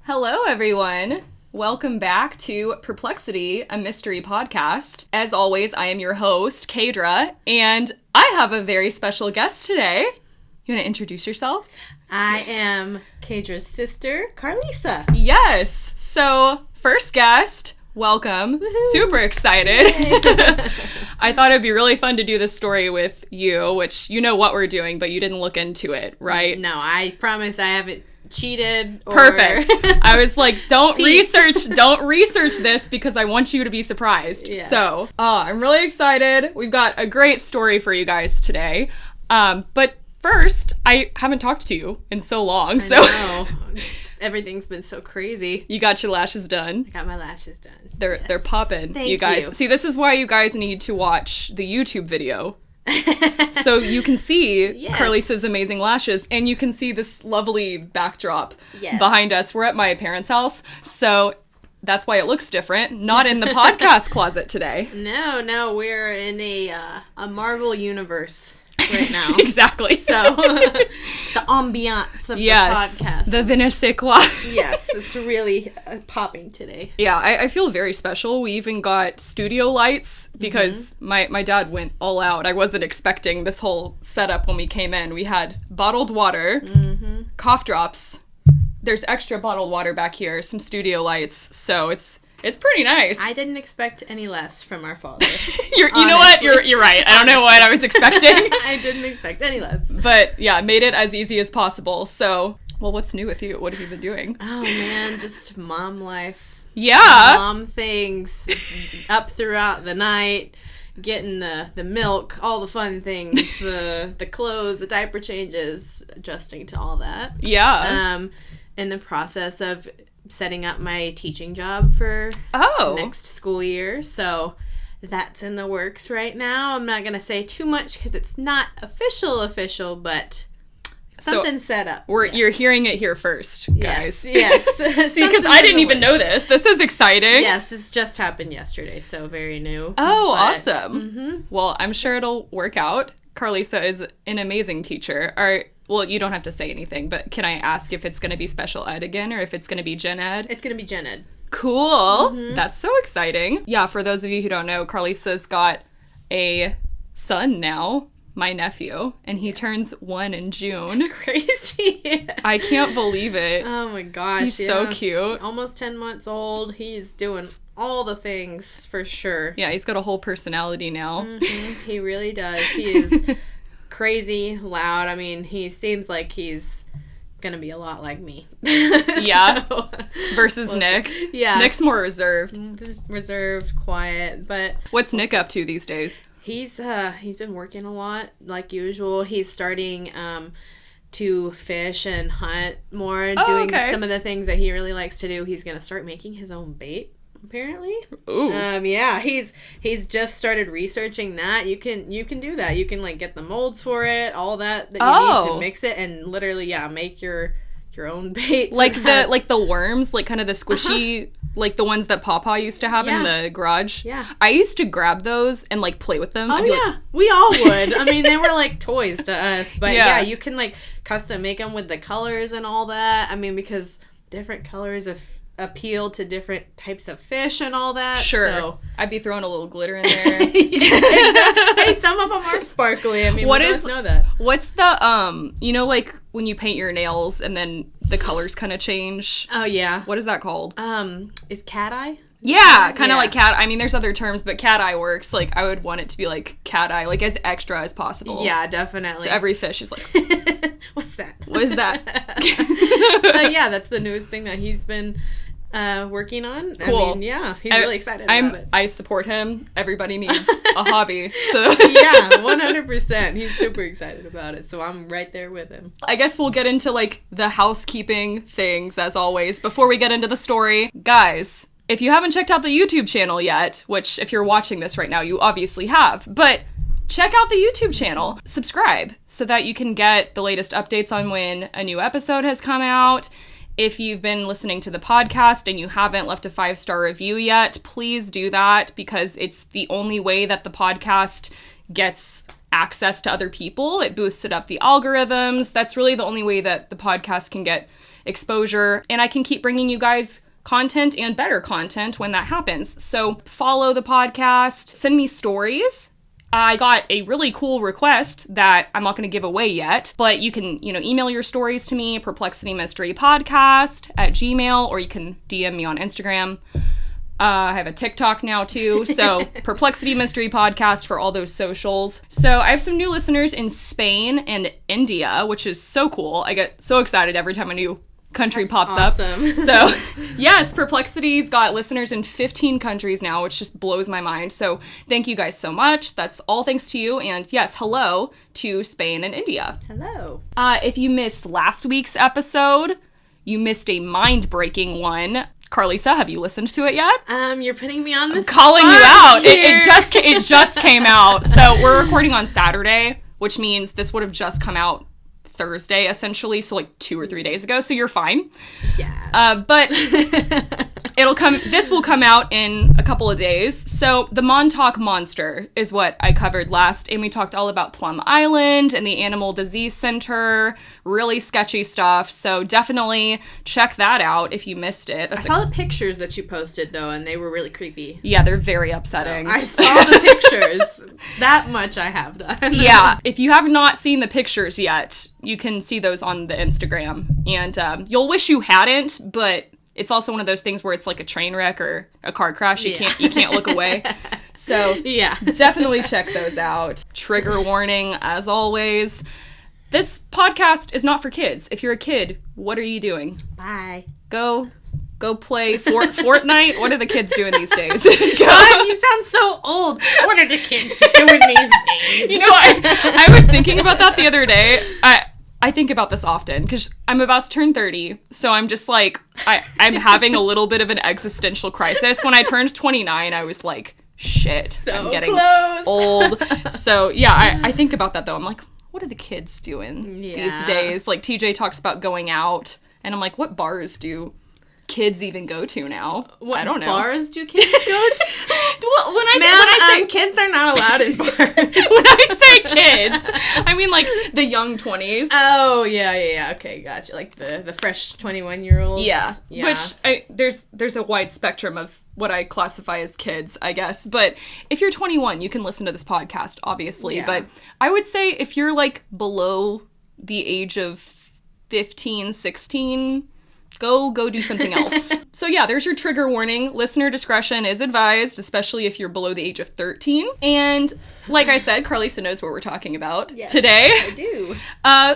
Hello, everyone. Welcome back to Perplexity, a mystery podcast. As always, I am your host, Kaydra, and I have a very special guest today. You want to introduce yourself? I am Kaydra's sister, Karlisa. Yes. So, first guest, welcome. Woohoo. Super excited. I thought it'd be really fun to do this story with you, which you know what we're doing, but you didn't look into it, right? No, I promise I haven't cheated or... Perfect. I was like, don't research this because I want you to be surprised. Yes. So, I'm really excited. We've got a great story for you guys today. But first, I haven't talked to you in so long. I know. Everything's been so crazy. You got your lashes done. I got my lashes done. They're popping. Thank you guys. you. See, this is why you guys need to watch the YouTube video. So you can see Karlisa's amazing lashes, and you can see this lovely backdrop behind us. We're at my parents' house, so that's why it looks different. Not in the podcast closet today. No, we're in a Marvel universe right now. Exactly. So, the ambiance of the podcast. The je ne sais quoi. Yes, it's really popping today. Yeah, I feel very special. We even got studio lights because my dad went all out. I wasn't expecting this whole setup when we came in. We had bottled water, cough drops. There's extra bottled water back here, some studio lights. So it's pretty nice. I didn't expect any less from our father. You know what? You're right. I don't know what I was expecting. I didn't expect any less. But yeah, made it as easy as possible. So, well, what's new with you? What have you been doing? Oh man, just mom life. Yeah. Mom things up throughout the night, getting the milk, all the fun things, the clothes, the diaper changes, adjusting to all that. Yeah. In the process of setting up my teaching job for next school year. So that's in the works right now. I'm not going to say too much because it's not official, but something's set up. You're hearing it here first, guys. Yes. See, because I didn't even know this. This is exciting. Yes, this just happened yesterday, so very new. Oh, awesome. Well, I'm sure it'll work out. Karlisa is an amazing teacher. Well, you don't have to say anything, but can I ask if it's going to be special ed again or if it's going to be gen ed? It's going to be gen ed. Cool. That's so exciting. Yeah, for those of you who don't know, Karlisa's got a son now, my nephew, and he turns 1 in June. It's crazy. I can't believe it. Oh my gosh. He's so cute. Almost 10 months old. He's doing all the things for sure. Yeah, he's got a whole personality now. He really does. He is crazy, loud. I mean, he seems like he's gonna be a lot like me. Yeah. Versus Nick. Yeah. Nick's more reserved. Just reserved, quiet, but... What's Nick up to these days? He's been working a lot, like usual. He's starting to fish and hunt more, doing some of the things that he really likes to do. He's gonna start making his own bait, apparently. Ooh. Yeah, he's just started researching that. You can do that. You can like get the molds for it, all that you need to mix it, and literally make your own baits. Like the worms, like kind of the squishy like the ones that Pawpaw used to have in the garage. Yeah. I used to grab those and like play with them. Oh yeah. We all would. I mean, they were like toys to us, but yeah, you can like custom make them with the colors and all that. I mean, because different colors appeal to different types of fish and all that. Sure. So. I'd be throwing a little glitter in there. Hey, some of them are sparkly. I mean, we both know that. What's the, you know, like when you paint your nails and then the colors kind of change? Oh, yeah. What is that called? Is cat eye? Yeah, kind of like cat. I mean, there's other terms, but cat eye works. Like, I would want it to be like cat eye, like as extra as possible. Yeah, definitely. So every fish is like, what's that? What is that? Yeah, that's the newest thing that he's been working on. Cool. I mean, yeah, he's really excited about it. I support him. Everybody needs a hobby. So yeah, 100%. He's super excited about it. So I'm right there with him. I guess we'll get into like the housekeeping things as always before we get into the story. Guys, if you haven't checked out the YouTube channel yet, which if you're watching this right now, you obviously have, but check out the YouTube channel. Subscribe so that you can get the latest updates on when a new episode has come out. If you've been listening to the podcast and you haven't left a 5-star review yet, please do that because it's the only way that the podcast gets access to other people. It boosts it up the algorithms. That's really the only way that the podcast can get exposure, and I can keep bringing you guys content and better content when that happens. So follow the podcast, send me stories. I got a really cool request that I'm not going to give away yet, but you can, email your stories to me, perplexitymysterypodcast@gmail, or you can DM me on Instagram. I have a TikTok now too, so Perplexity Mystery Podcast for all those socials. So I have some new listeners in Spain and India, which is so cool. I get so excited every time a new country pops awesome. up. So yes, Perplexity's got listeners in 15 countries now, which just blows my mind. So thank you guys so much. That's all thanks to you. And yes, hello to Spain and India. Hello. If you missed last week's episode, you missed a mind-breaking one. Karlisa, have you listened to it yet? You're putting me on the spot. Calling you out. It just came out. So we're recording on Saturday, which means this would have just come out Thursday, essentially, so like 2 or 3 days ago, so you're fine. Yeah. But this will come out in a couple of days. So the Montauk Monster is what I covered last, and we talked all about Plum Island and the Animal Disease Center, really sketchy stuff, so definitely check that out if you missed it. I saw the pictures that you posted, though, and they were really creepy. Yeah, they're very upsetting. So I saw the pictures. That much I have done. Yeah, if you have not seen the pictures yet, you can see those on the Instagram, and you'll wish you hadn't, but it's also one of those things where it's like a train wreck or a car crash. You can't look away. So yeah, definitely check those out. Trigger warning, as always. This podcast is not for kids. If you're a kid, what are you doing? Bye. Go play Fortnite. What are the kids doing these days? God, you sound so old. What are the kids doing these days? I was thinking about that the other day. I think about this often because I'm about to turn 30, so I'm just like, I'm having a little bit of an existential crisis. When I turned 29, I was like, shit, so I'm getting close. old. So yeah, I think about that though. I'm like, what are the kids doing these days? Like TJ talks about going out, and I'm like, what bars do kids even go to now? I don't know. Bars do kids go to? Well, when I say kids are not allowed in bars. When I say kids, I mean like the young 20s. Oh yeah. Okay, gotcha. Like the fresh 21-year-olds. Yeah. Which there's a wide spectrum of what I classify as kids, I guess. But if you're 21, you can listen to this podcast, obviously. Yeah. But I would say if you're like below the age of 15, 16, go do something else. So yeah, there's your trigger warning. Listener discretion is advised, especially if you're below the age of 13. And like I said, Karlisa knows what we're talking about today. I do.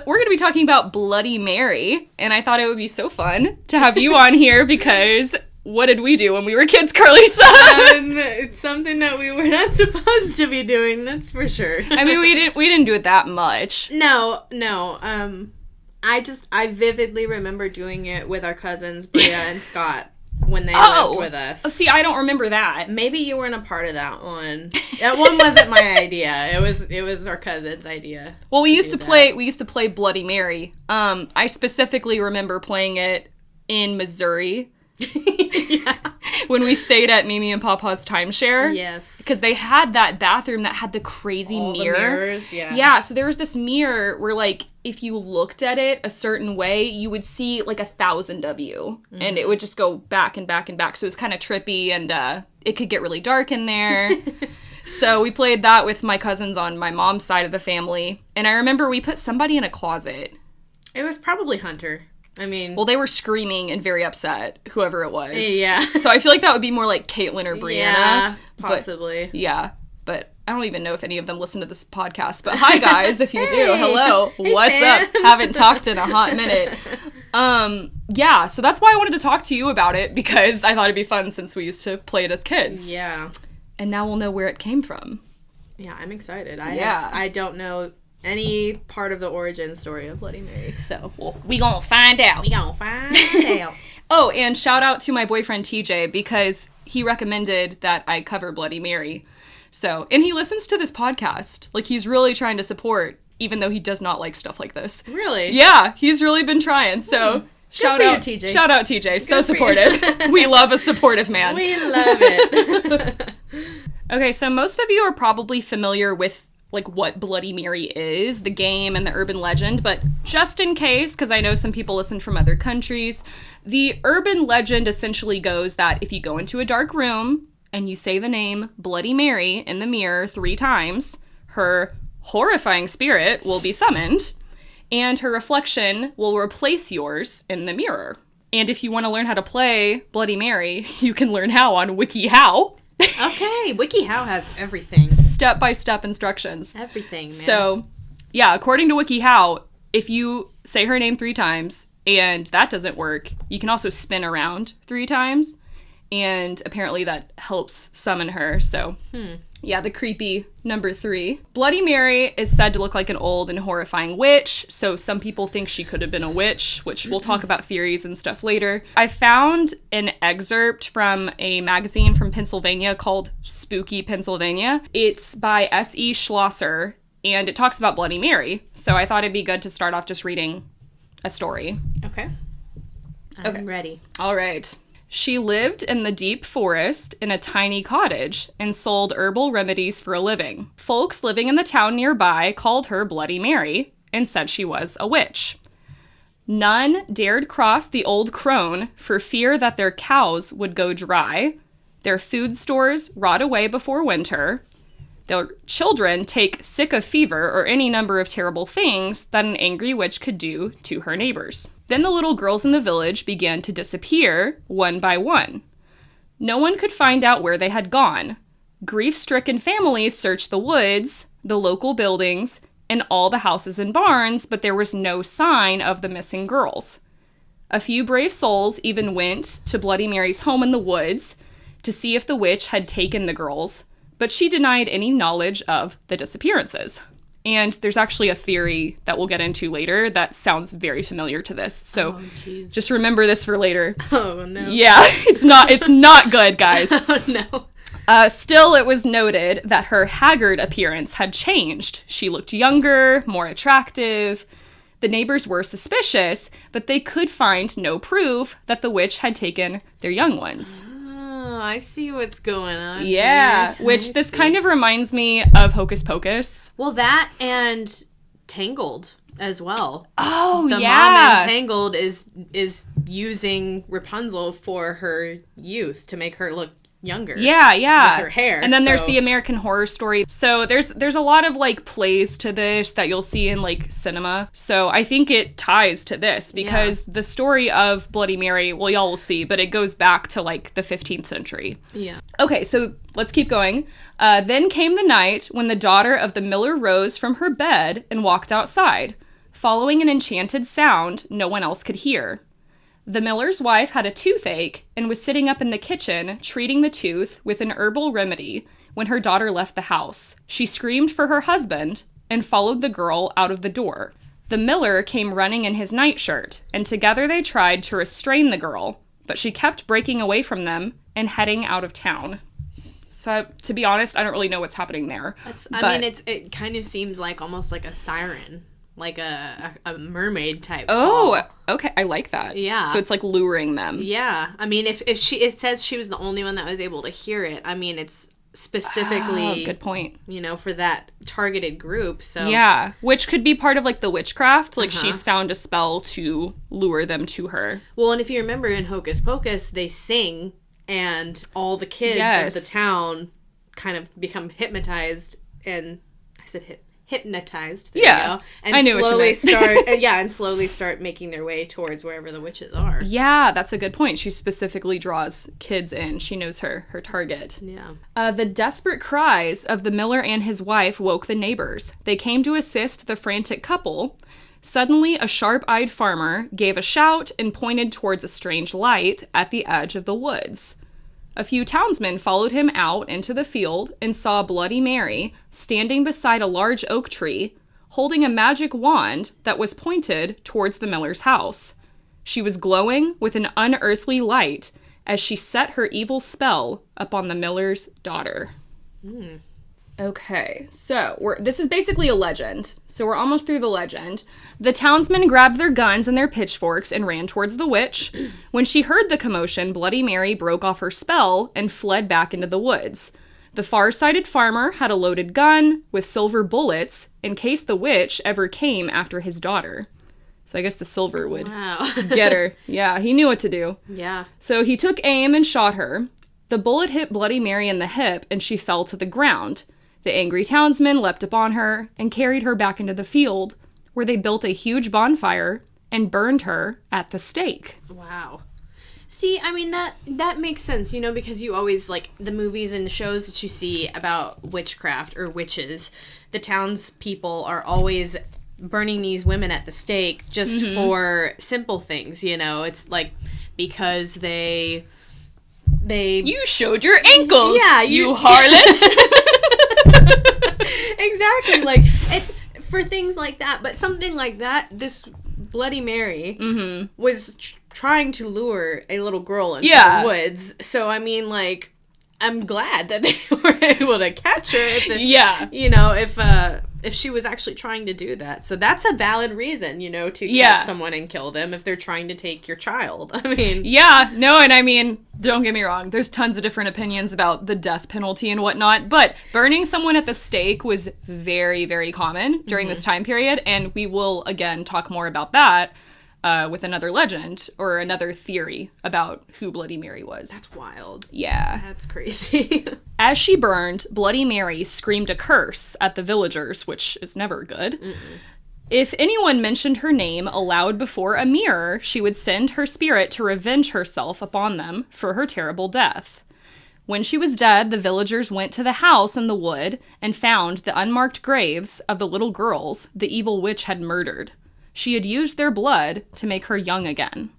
We're going to be talking about Bloody Mary, and I thought it would be so fun to have you on here because what did we do when we were kids, Karlisa? It's something that we were not supposed to be doing, that's for sure. I mean, we didn't do it that much. No. I vividly remember doing it with our cousins, Bria and Scott, when they lived with us. Oh, see, I don't remember that. Maybe you weren't a part of that one. That one wasn't my idea. It was our cousin's idea. Well, we used to play Bloody Mary. I specifically remember playing it in Missouri. Yeah. When we stayed at Mimi and Papa's timeshare. Yes. Because they had that bathroom that had the crazy mirror. The mirrors, yeah. Yeah, so there was this mirror where, like, if you looked at it a certain way, you would see, like, 1,000 of you. Mm-hmm. And it would just go back and back and back. So it was kind of trippy, and it could get really dark in there. So we played that with my cousins on my mom's side of the family. And I remember we put somebody in a closet. It was probably Hunter. I mean... Well, they were screaming and very upset, whoever it was. Yeah. So I feel like that would be more like Caitlin or Brianna. Yeah, possibly. But I don't even know if any of them listen to this podcast. But hi, guys, if you do. Hello. Hey, what's fam. up? Haven't talked in a hot minute. Yeah, so that's why I wanted to talk to you about it, because I thought it'd be fun since we used to play it as kids. Yeah. And now we'll know where it came from. Yeah, I'm excited. I don't know any part of the origin story of Bloody Mary, so we gonna find out. Oh, and shout out to my boyfriend TJ, because he recommended that I cover Bloody Mary. So, and he listens to this podcast. Like, he's really trying to support, even though he does not like stuff like this. Really? Yeah, he's really been trying. So, shout out TJ. Shout out TJ. So supportive. We love a supportive man. We love it. Okay, so most of you are probably familiar with like what Bloody Mary is, the game and the urban legend, but just in case, because I know some people listen from other countries, the urban legend essentially goes that if you go into a dark room and you say the name Bloody Mary in the mirror 3 times, her horrifying spirit will be summoned, and her reflection will replace yours in the mirror. And if you want to learn how to play Bloody Mary, you can learn how on WikiHow. Okay, WikiHow has everything. Step-by-step instructions. Everything, man. So, yeah, according to WikiHow, if you say her name 3 times and that doesn't work, you can also spin around 3 times, and apparently that helps summon her. So, yeah, the creepy number 3. Bloody Mary is said to look like an old and horrifying witch, so some people think she could have been a witch, which we'll talk about theories and stuff later. I found an excerpt from a magazine from Pennsylvania called Spooky Pennsylvania. It's by S.E. Schlosser, and it talks about Bloody Mary, so I thought it'd be good to start off just reading a story. Okay. I'm ready. All right. She lived in the deep forest in a tiny cottage and sold herbal remedies for a living. Folks living in the town nearby called her Bloody Mary and said she was a witch. None dared cross the old crone for fear that their cows would go dry, their food stores rot away before winter, their children take sick of fever or any number of terrible things that an angry witch could do to her neighbors. Then the little girls in the village began to disappear, one by one. No one could find out where they had gone. Grief-stricken families searched the woods, the local buildings, and all the houses and barns, but there was no sign of the missing girls. A few brave souls even went to Bloody Mary's home in the woods to see if the witch had taken the girls, but she denied any knowledge of the disappearances. And there's actually a theory that we'll get into later that sounds very familiar to this. So just remember this for later. Oh, no. Yeah, it's not good, guys. Oh, no. Still, it was noted that her haggard appearance had changed. She looked younger, more attractive. The neighbors were suspicious, but they could find no proof that the witch had taken their young ones. Oh, I see what's going on. Yeah, which this kind of reminds me of Hocus Pocus. Well, that and Tangled as well. Oh, the yeah. mom in Tangled is using Rapunzel for her youth to make her look younger. Yeah. With her hair. And then there's the American Horror Story. So there's a lot of like plays to this that you'll see in like cinema. So I think it ties to this because the story of Bloody Mary, well, y'all will see, but it goes back to like the 15th century. Yeah. Okay, so let's keep going. Then came the night when the daughter of the miller rose from her bed and walked outside, following an enchanted sound no one else could hear. The miller's wife had a toothache and was sitting up in the kitchen treating the tooth with an herbal remedy when her daughter left the house. She screamed for her husband and followed the girl out of the door. The miller came running in his nightshirt, and together they tried to restrain the girl, but she kept breaking away from them and heading out of town. So, to be honest, I don't really know what's happening there. It kind of seems like almost like a siren. Like a mermaid type. Oh, call. Okay. I like that. Yeah. So it's like luring them. Yeah. I mean, if it says she was the only one that was able to hear it, I mean, it's specifically... good point. You know, for that targeted group, so... Yeah. Which could be part of, like, the witchcraft. Like, she's found a spell to lure them to her. Well, and if you remember in Hocus Pocus, they sing, and all the kids of the town kind of become hypnotized, and... I said hypnotized. There you go. And I knew slowly what you meant. and slowly start making their way towards wherever the witches are. Yeah, that's a good point. She specifically draws kids in. She knows her target. Yeah. The desperate cries of the miller and his wife woke the neighbors. They came to assist the frantic couple. Suddenly, a sharp-eyed farmer gave a shout and pointed towards a strange light at the edge of the woods. A few townsmen followed him out into the field and saw Bloody Mary standing beside a large oak tree, holding a magic wand that was pointed towards the miller's house. She was glowing with an unearthly light as she set her evil spell upon the miller's daughter. Okay, so this is basically a legend. So we're almost through the legend. The townsmen grabbed their guns and their pitchforks and ran towards the witch. When she heard the commotion, Bloody Mary broke off her spell and fled back into the woods. The far-sighted farmer had a loaded gun with silver bullets in case the witch ever came after his daughter. So I guess the silver would get her. Yeah, he knew what to do. Yeah. So he took aim and shot her. The bullet hit Bloody Mary in the hip, and she fell to the ground. The angry townsmen leapt upon her and carried her back into the field, where they built a huge bonfire and burned her at the stake. Wow. See, I mean, that makes sense, you know, because you always, like, the movies and shows that you see about witchcraft or witches, the townspeople are always burning these women at the stake just for simple things, you know? It's, like, because they... You showed your ankles, yeah, you harlot! Exactly, like, it's for things like that, but something like that, this Bloody Mary was trying to lure a little girl into the woods, so I mean, like, I'm glad that they were able to catch her, you know, if she was actually trying to do that. So that's a valid reason, you know, to catch someone and kill them if they're trying to take your child. I mean... Yeah, no, and I mean, don't get me wrong, there's tons of different opinions about the death penalty and whatnot, but burning someone at the stake was very, very common during this time period, and we will, again, talk more about that with another legend or another theory about who Bloody Mary was. That's wild. Yeah. That's crazy. As she burned, Bloody Mary screamed a curse at the villagers, which is never good. If anyone mentioned her name aloud before a mirror, she would send her spirit to revenge herself upon them for her terrible death. When she was dead, the villagers went to the house in the wood and found the unmarked graves of the little girls the evil witch had murdered. She had used their blood to make her young again.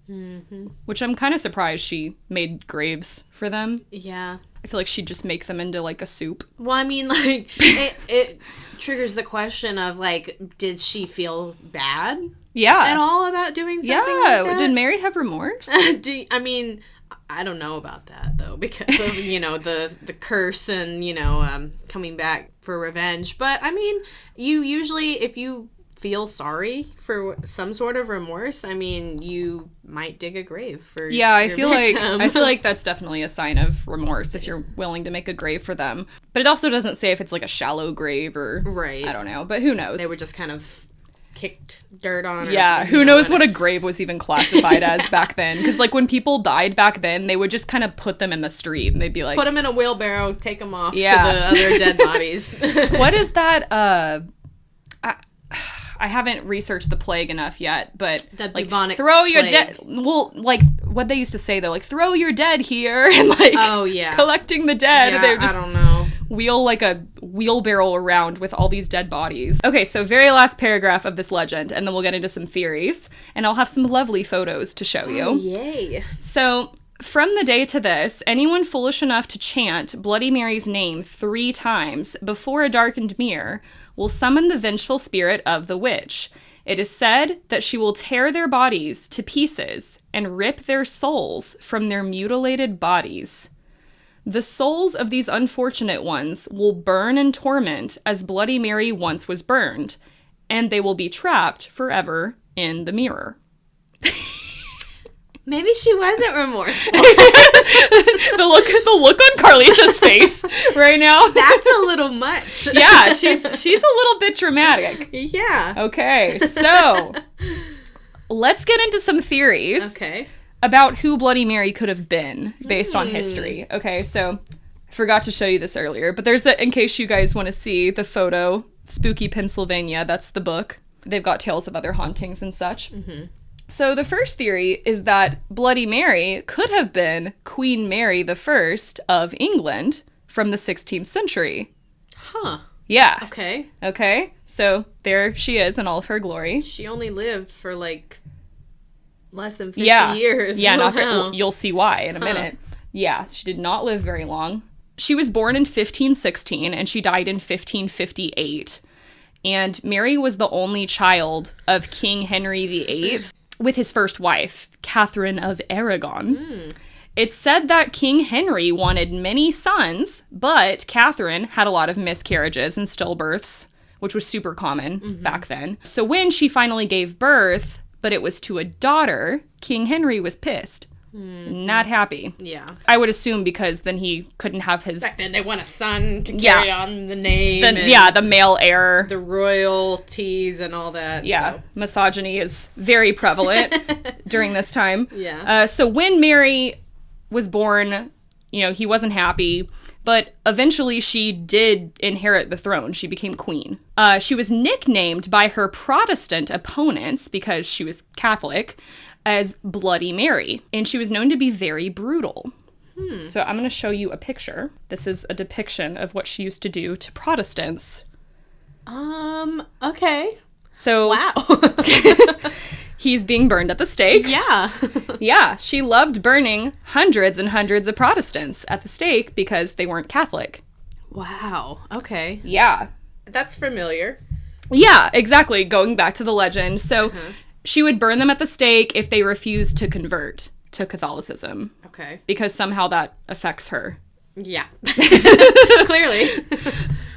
Which I'm kind of surprised she made graves for them. Yeah. I feel like she'd just make them into, like, a soup. Well, I mean, like, it triggers the question of, like, did she feel bad? Yeah. At all about doing something like that? Did Mary have remorse? I mean, I don't know about that, though, because of, you know, the curse and, you know, coming back for revenge. But, I mean, you usually, if you feel sorry for some sort of remorse, I mean, you might dig a grave for I feel like that's definitely a sign of remorse if you're willing to make a grave for them. But it also doesn't say if it's like a shallow grave or I don't know, but who knows? They were just kind of kicked dirt on. Yeah, who knows what a grave was even classified as back then? Because like when people died back then, they would just kind of put them in the street and they'd be like, put them in a wheelbarrow, take them off to the other dead bodies. What is that? I haven't researched the plague enough yet, but the like bubonic throw your plague. dead. Well, like what they used to say though, like throw your dead here and like collecting the dead. Yeah, they would just I don't know. Wheel like a wheelbarrow around with all these dead bodies. Okay, so very last paragraph of this legend, and then we'll get into some theories, and I'll have some lovely photos to show you. Oh, yay! So. From the day to this, anyone foolish enough to chant Bloody Mary's name 3 times before a darkened mirror will summon the vengeful spirit of the witch. It is said that she will tear their bodies to pieces and rip their souls from their mutilated bodies. The souls of these unfortunate ones will burn in torment as Bloody Mary once was burned, and they will be trapped forever in the mirror. Maybe she wasn't remorseful. the look on Karlisa's face right now. That's a little much. Yeah, she's a little bit dramatic. Yeah. Okay, so let's get into some theories about who Bloody Mary could have been based on history. Okay, so I forgot to show you this earlier, but there's in case you guys want to see the photo, Spooky Pennsylvania, that's the book. They've got tales of other hauntings and such. So the first theory is that Bloody Mary could have been Queen Mary I of England from the 16th century. Huh. Yeah. Okay. So there she is in all of her glory. She only lived for like less than 50 years. Yeah, you'll see why in a minute. Yeah, she did not live very long. She was born in 1516 and she died in 1558. And Mary was the only child of King Henry VIII. With his first wife, Catherine of Aragon. It's said that King Henry wanted many sons, but Catherine had a lot of miscarriages and stillbirths, which was super common back then. So when she finally gave birth, but it was to a daughter, King Henry was pissed. Not happy. Yeah. I would assume because then he couldn't have his... Back then they want a son to carry on the name. The male heir. The royalties and all that. Yeah. So. Misogyny is very prevalent during this time. Yeah. So when Mary was born, he wasn't happy, but eventually she did inherit the throne. She became queen. She was nicknamed by her Protestant opponents, because she was Catholic, as Bloody Mary, and she was known to be very brutal. So I'm going to show you a picture. This is a depiction of what she used to do to Protestants. Okay. So, wow. He's being burned at the stake. Yeah. Yeah, she loved burning hundreds and hundreds of Protestants at the stake because they weren't Catholic. Wow. Okay. Yeah. That's familiar. Yeah, exactly. Going back to the legend. So she would burn them at the stake if they refused to convert to Catholicism. Okay. Because somehow that affects her. Yeah. Clearly.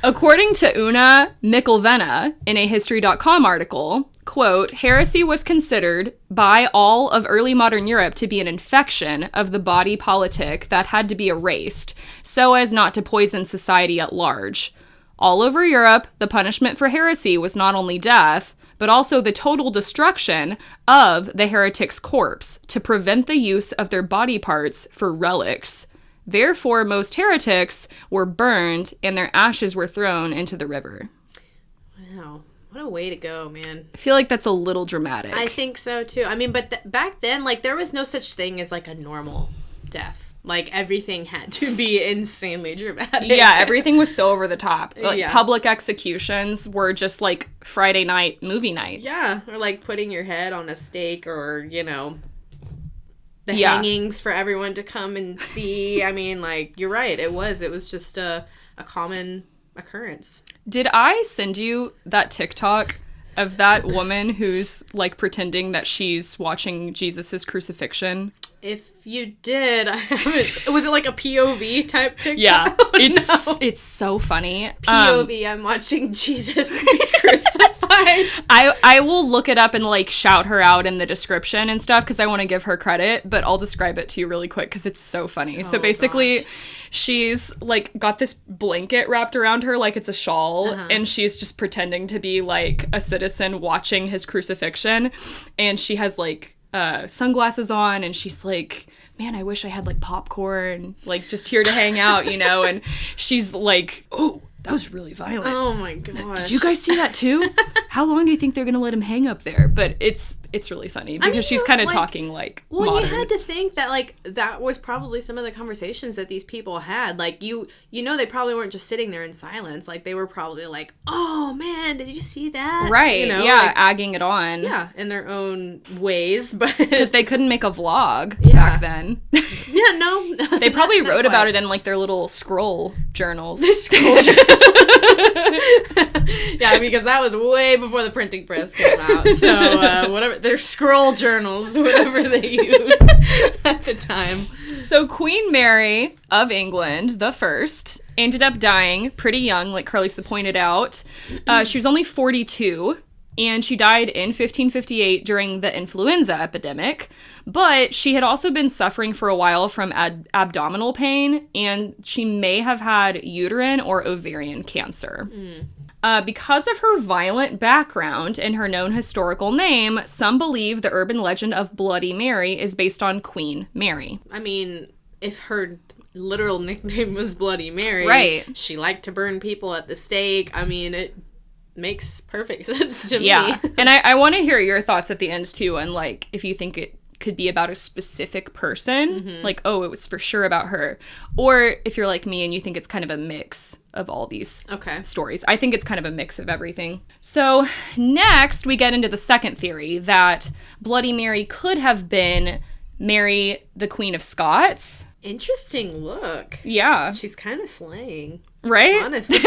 According to Una Michelvena in a History.com article, quote, heresy was considered by all of early modern Europe to be an infection of the body politic that had to be erased so as not to poison society at large. All over Europe, the punishment for heresy was not only death, but also the total destruction of the heretic's corpse to prevent the use of their body parts for relics. Therefore, most heretics were burned and their ashes were thrown into the river. Wow. What a way to go, man. I feel like that's a little dramatic. I think so, too. I mean, but back then, there was no such thing as, a normal death. Everything had to be insanely dramatic. Yeah, everything was so over the top. Yeah. Public executions were just, Friday night movie night. Yeah, or, putting your head on a stake or, the hangings for everyone to come and see. I mean, you're right. It was just a common occurrence. Did I send you that TikTok of that woman who's, pretending that she's watching Jesus's crucifixion? If you did, I haven't. Was it a POV type TikTok? Yeah, it's so funny. POV, I'm watching Jesus be crucified. I will look it up and shout her out in the description and stuff because I want to give her credit, but I'll describe it to you really quick because it's so funny. So basically, she's got this blanket wrapped around her like it's a shawl, and she's just pretending to be a citizen watching his crucifixion, and she has sunglasses on, and she's man, I wish I had popcorn, just here to hang out, and she's oh, that was really violent. Oh my gosh. Did you guys see that too? How long do you think they're gonna let him hang up there? But it's really funny because she's kind of talking modern. You had to think that that was probably some of the conversations that these people had. They probably weren't just sitting there in silence. They were probably oh man, did you see that? Right. Yeah, agging it on. Yeah, in their own ways, but because they couldn't make a vlog back then. Yeah, no. They probably wrote about it in their little scroll journals. Yeah, because that was way before the printing press came out. So whatever, they're scroll journals, whatever they used at the time. So Queen Mary of England, the first, ended up dying pretty young, like Karlisa pointed out. She was only 42, and she died in 1558 during the influenza epidemic. But she had also been suffering for a while from abdominal pain, and she may have had uterine or ovarian cancer. Because of her violent background and her known historical name, some believe the urban legend of Bloody Mary is based on Queen Mary. I mean, if her literal nickname was Bloody Mary, right? She liked to burn people at the stake. I mean, it makes perfect sense to me. And I want to hear your thoughts at the end, too, on, if you think it could be about a specific person, oh, it was for sure about her. Or if you're like me and you think it's kind of a mix of all these stories. I think it's kind of a mix of everything. So next, we get into the second theory that Bloody Mary could have been Mary, the Queen of Scots. Interesting look. Yeah. She's kind of slaying. Right? Honestly.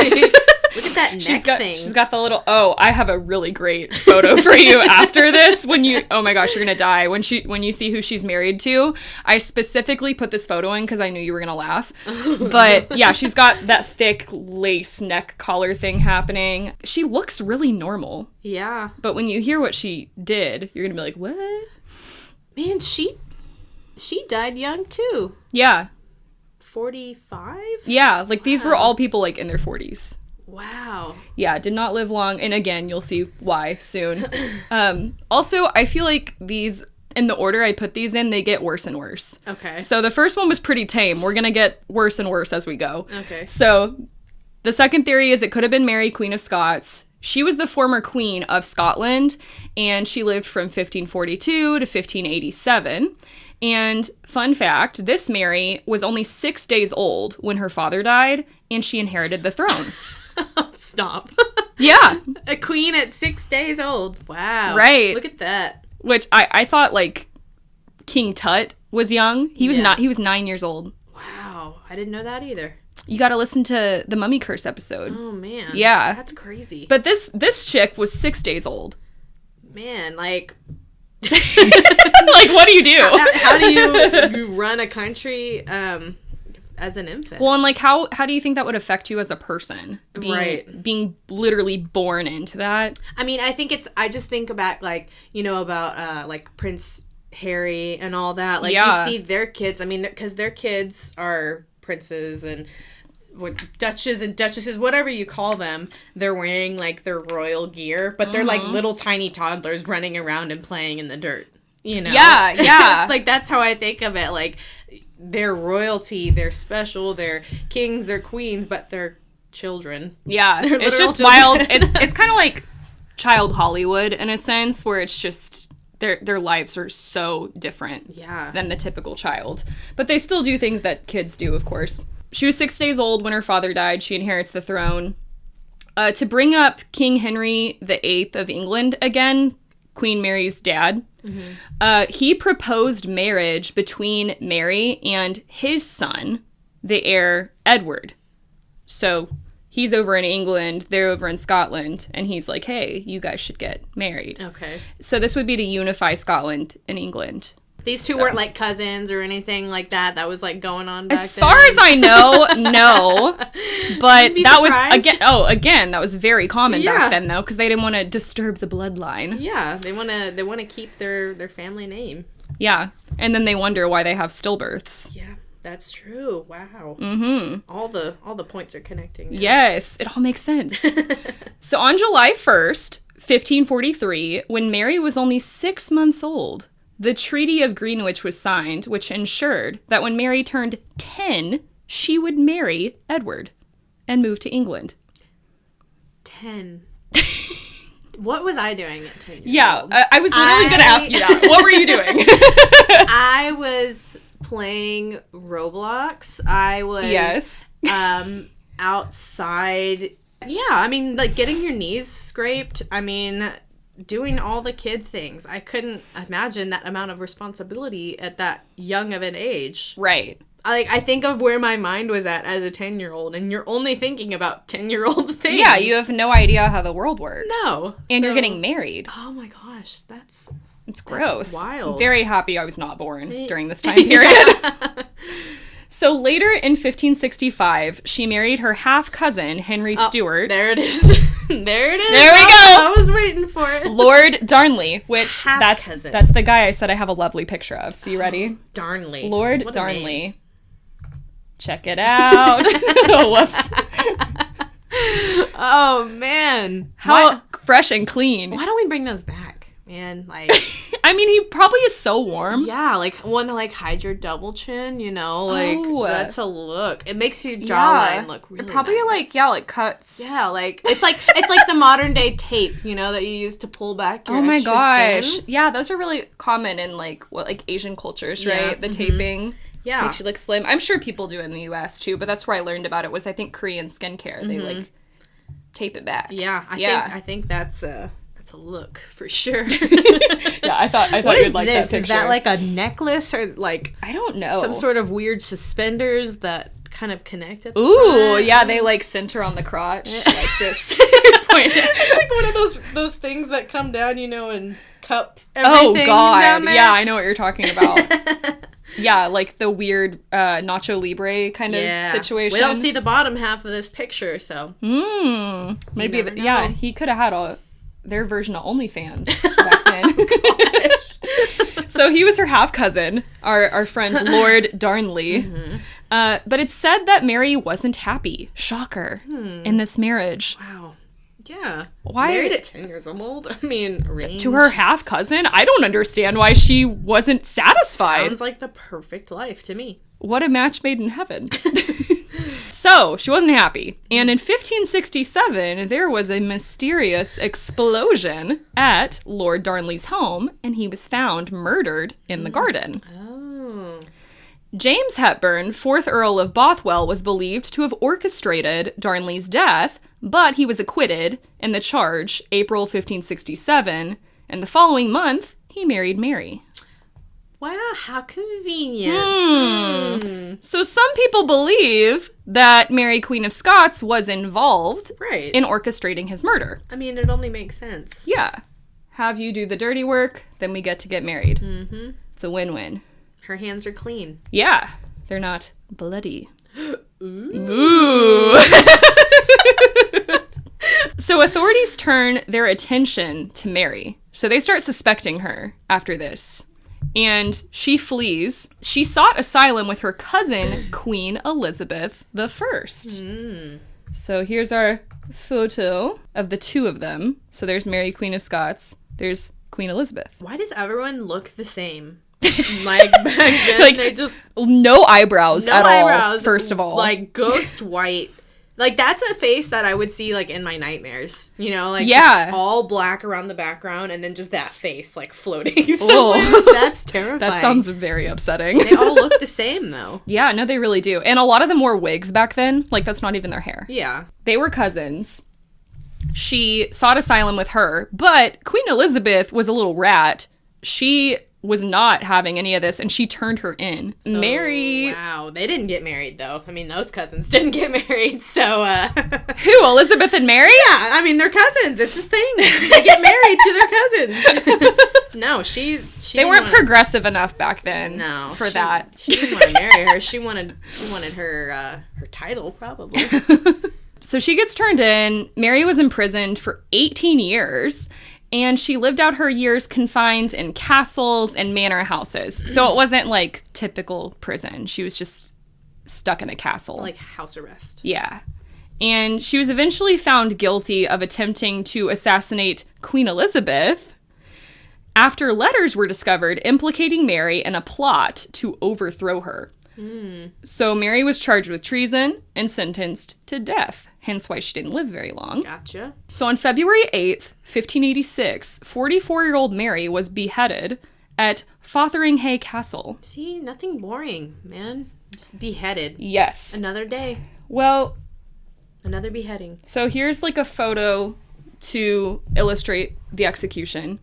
Look at that neck thing. She's got the little... Oh, I have a really great photo for you after this. Oh my gosh, you're going to die. When you see who she's married to, I specifically put this photo in because I knew you were going to laugh. But yeah, she's got that thick lace neck collar thing happening. She looks really normal. Yeah. But when you hear what she did, you're going to be like, what? Man, she she died young too. Yeah. 45? Yeah, like these were all people like in their 40s. Wow. Yeah, did not live long. And again, you'll see why soon. Also, I feel like these, in the order I put these in, they get worse and worse. Okay. So the first one was pretty tame. We're going to get worse and worse as we go. Okay. So the second theory is it could have been Mary, Queen of Scots. She was the former queen of Scotland, and she lived from 1542 to 1587. And fun fact, this Mary was only 6 days old when her father died, and she inherited the throne. Stop. Yeah. A queen at 6 days old. Wow. Right. Look at that. Which I thought, like, King Tut was young. He was not. He was 9 years old. Wow. I didn't know that either. You got to listen to the Mummy Curse episode. Oh, man. Yeah. That's crazy. But this chick was 6 days old. Man, like... Like, what do you do? How do you run a country as an infant? Well, and like, how do you think that would affect you as a person? Being literally born into that. I mean, I just think about, like, you know, about, like, Prince Harry and all that. Like, you see their kids, I mean, because their kids are princes and duchess and duchesses, whatever you call them, they're wearing, like, their royal gear, but they're, like, little tiny toddlers running around and playing in the dirt, you know? Yeah. It's like, that's how I think of it, like, they're royalty, they're special, they're kings, they're queens, but they're children. Yeah, they're it's just children. wild. It's kind of like child Hollywood, in a sense, where it's just, their lives are so different than the typical child. But they still do things that kids do, of course. She was 6 days old when her father died. She inherits the throne. To bring up King Henry VIII of England again, Queen Mary's dad, he proposed marriage between Mary and his son, the heir Edward. So he's over in England, they're over in Scotland, and he's like, hey, you guys should get married. Okay. So this would be to unify Scotland and England. These two weren't, like, cousins or anything like that was, like, going on back then? As far as I know, no. But that was, again, that was very common back then, though, because they didn't want to disturb the bloodline. Yeah, they want to keep their family name. Yeah, and then they wonder why they have stillbirths. Yeah, that's true. Wow. Mm-hmm. All the points are connecting now. Yes, it all makes sense. So on July 1st, 1543, when Mary was only 6 months old, the Treaty of Greenwich was signed, which ensured that when Mary turned 10, she would marry Edward and move to England. 10. What was I doing at 10 years old? I was literally going to ask you that. What were you doing? I was playing Roblox. I was outside. Yeah, I mean, like, getting your knees scraped. I mean, doing all the kid things. I couldn't imagine that amount of responsibility at that young of an age. Right. I think of where my mind was at as a 10-year-old, and you're only thinking about 10-year-old things. Yeah, you have no idea how the world works. No. And you're getting married. Oh my gosh, it's gross. That's wild. I'm very happy I was not born during this time period. So later in 1565, she married her half-cousin, Henry Stuart. There it is. There it is. There we go. I was waiting for it. Lord Darnley, which that's the guy I said I have a lovely picture of. So you ready? Darnley. Lord Darnley. Check it out. Whoops. Oh, man. How fresh and clean. Why don't we bring those back? Man, like... I mean, he probably is so warm. Yeah, like, one to, like, hide your double chin, you know? Like, that's a look. It makes your jawline look really probably, nice. like cuts. Yeah, like, it's like the modern-day tape, you know, that you use to pull back your extra skin. Yeah, those are really common in, like, Asian cultures, right? The taping. Yeah. Makes you look slim. I'm sure people do it in the U.S., too, but that's where I learned about it was, I think, Korean skincare. They, like, tape it back. Yeah, I think that's a look for sure. Yeah, I thought you'd like that picture. Is that like a necklace or like I don't know, some sort of weird suspenders that kind of connect at the Ooh, front? yeah, they like center on the crotch, like just point. It's like one of those things that come down, you know, and cup everything. Oh God, down there. Yeah, I know what you're talking about. Yeah, like the weird Nacho Libre kind of situation. We don't see the bottom half of this picture, so maybe he could have had their version of OnlyFans back then. Gosh. So he was her half-cousin, our friend Lord Darnley. Mm-hmm. But it's said that Mary wasn't happy, shocker, in this marriage. Wow. Yeah. Why? Married at 10 years old? I mean, range. To her half-cousin? I don't understand why she wasn't satisfied. Sounds like the perfect life to me. What a match made in heaven. So, she wasn't happy. And in 1567, there was a mysterious explosion at Lord Darnley's home, and he was found murdered in the garden. Oh. James Hepburn, 4th Earl of Bothwell, was believed to have orchestrated Darnley's death, but he was acquitted in the charge April 1567, and the following month, he married Mary. Wow, how convenient. So some people believe that Mary, Queen of Scots, was involved in orchestrating his murder. I mean, it only makes sense. Yeah. Have you do the dirty work, then we get to get married. Mm-hmm. It's a win-win. Her hands are clean. Yeah. They're not bloody. Ooh. So authorities turn their attention to Mary. So they start suspecting her after this. And she flees. She sought asylum with her cousin, Queen Elizabeth I. So here's our photo of the two of them. So there's Mary, Queen of Scots. There's Queen Elizabeth. Why does everyone look the same? Like, back then, like, they just... No eyebrows at all, first of all. Like, ghost white. Like, that's a face that I would see, like, in my nightmares. You know? Like, just all black around the background, and then just that face, like, floating somewhere. That's terrifying. That sounds very upsetting. They all look the same, though. Yeah, no, they really do. And a lot of them wore wigs back then. Like, that's not even their hair. Yeah. They were cousins. She sought asylum with her, but Queen Elizabeth was a little rat. She was not having any of this, and she turned her in. So, Mary... Wow, they didn't get married, though. I mean, those cousins didn't get married, so, Who, Elizabeth and Mary? Yeah, I mean, they're cousins. It's a thing. They get married to their cousins. No, she They weren't progressive enough back then for that. She didn't want to marry her. She wanted her title, probably. So she gets turned in. Mary was imprisoned for 18 years, and she lived out her years confined in castles and manor houses. So it wasn't like typical prison. She was just stuck in a castle. Like house arrest. Yeah. And she was eventually found guilty of attempting to assassinate Queen Elizabeth after letters were discovered implicating Mary in a plot to overthrow her. So Mary was charged with treason and sentenced to death, hence why she didn't live very long. Gotcha. So on February 8th, 1586, 44-year-old Mary was beheaded at Fotheringhay Castle. See, nothing boring, man. Just beheaded. Yes. Another day. Well... Another beheading. So here's like a photo to illustrate the execution.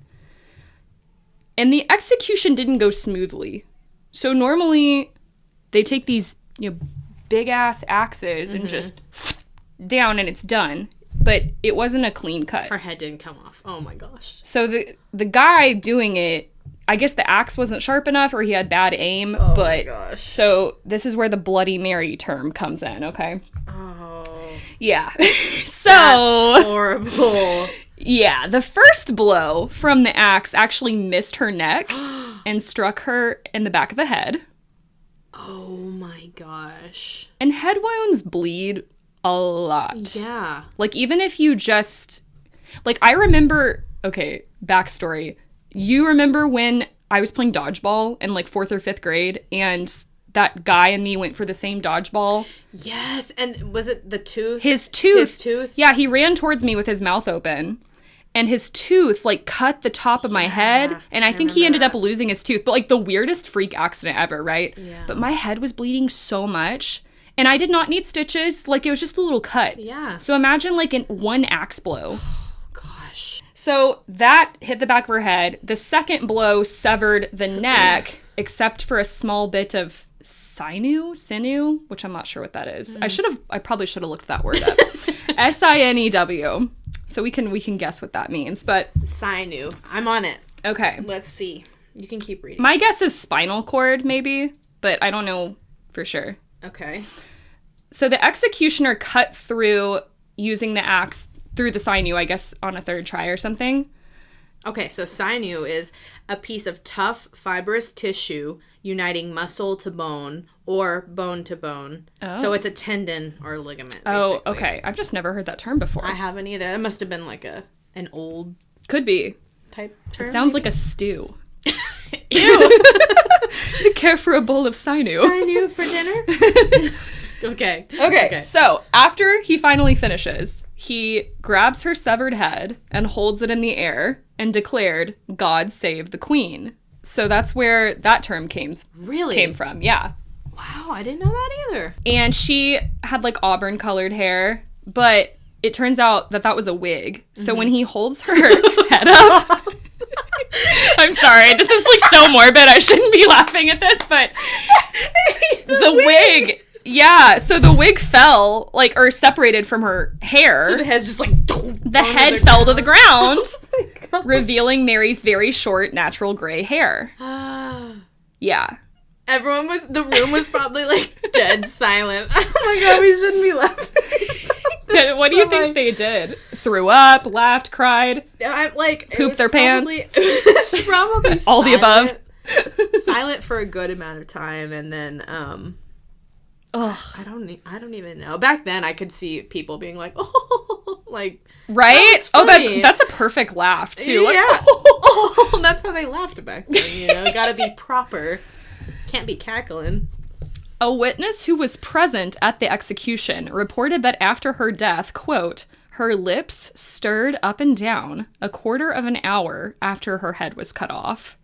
And the execution didn't go smoothly. So normally... they take these, big-ass axes and just down and it's done. But it wasn't a clean cut. Her head didn't come off. Oh, my gosh. So the guy doing it, I guess the axe wasn't sharp enough or he had bad aim. Oh, but, my gosh. So this is where the Bloody Mary term comes in, okay? Oh. Yeah. So... that's horrible. Yeah, the first blow from the axe actually missed her neck and struck her in the back of the head. Oh my gosh. And head wounds bleed a lot. Yeah. Like, even if you just... like, I remember... okay, backstory. You remember when I was playing dodgeball in, like, 4th or 5th grade, and that guy and me went for the same dodgeball? Yes, and was it the tooth? His tooth. His tooth? Yeah, he ran towards me with his mouth open. And his tooth, like, cut the top of my head. And I think he ended up losing his tooth. But, like, the weirdest freak accident ever, right? Yeah. But my head was bleeding so much. And I did not need stitches. Like, it was just a little cut. Yeah. So imagine, like, one axe blow. Oh, gosh. So that hit the back of her head. The second blow severed the neck, except for a small bit of sinew, which I'm not sure what that is. I probably should have looked that word up. Sinew. So we can guess what that means, but... sinew. I'm on it. Okay. Let's see. You can keep reading. My guess is spinal cord, maybe, but I don't know for sure. Okay. So the executioner cut through, using the axe, through the sinew, I guess, on a third try or something. Okay, so sinew is a piece of tough, fibrous tissue uniting muscle to bone or bone to bone. Oh. So it's a tendon or ligament, basically. Oh, okay. I've just never heard that term before. I haven't either. It must have been like an old... Could be. Type term. It sounds like a stew. Ew! Care for a bowl of sinew. Sinew for dinner? Okay, so after he finally finishes, he grabs her severed head and holds it in the air and declared, "God save the queen." So that's where that term came from. Yeah. Wow, I didn't know that either. And she had like auburn colored hair, but it turns out that was a wig. So when he holds her head up... I'm sorry, this is like so morbid, I shouldn't be laughing at this, but the wig... Yeah, so the wig fell, like, or separated from her hair. So the head's just like... The head fell to the ground, revealing Mary's very short, natural gray hair. Yeah. The room was probably, like, dead silent. Oh my god, we shouldn't be laughing. What do you think they did? Threw up, laughed, cried, pooped their pants? It was probably all the above. Silent for a good amount of time, and then, ugh. I don't even know. Back then, I could see people being like, oh, like... Right? That's a perfect laugh, too. Yeah. Like, oh, that's how they laughed back then, you know? Gotta be proper. Can't be cackling. A witness who was present at the execution reported that after her death, quote, her lips stirred up and down a quarter of an hour after her head was cut off,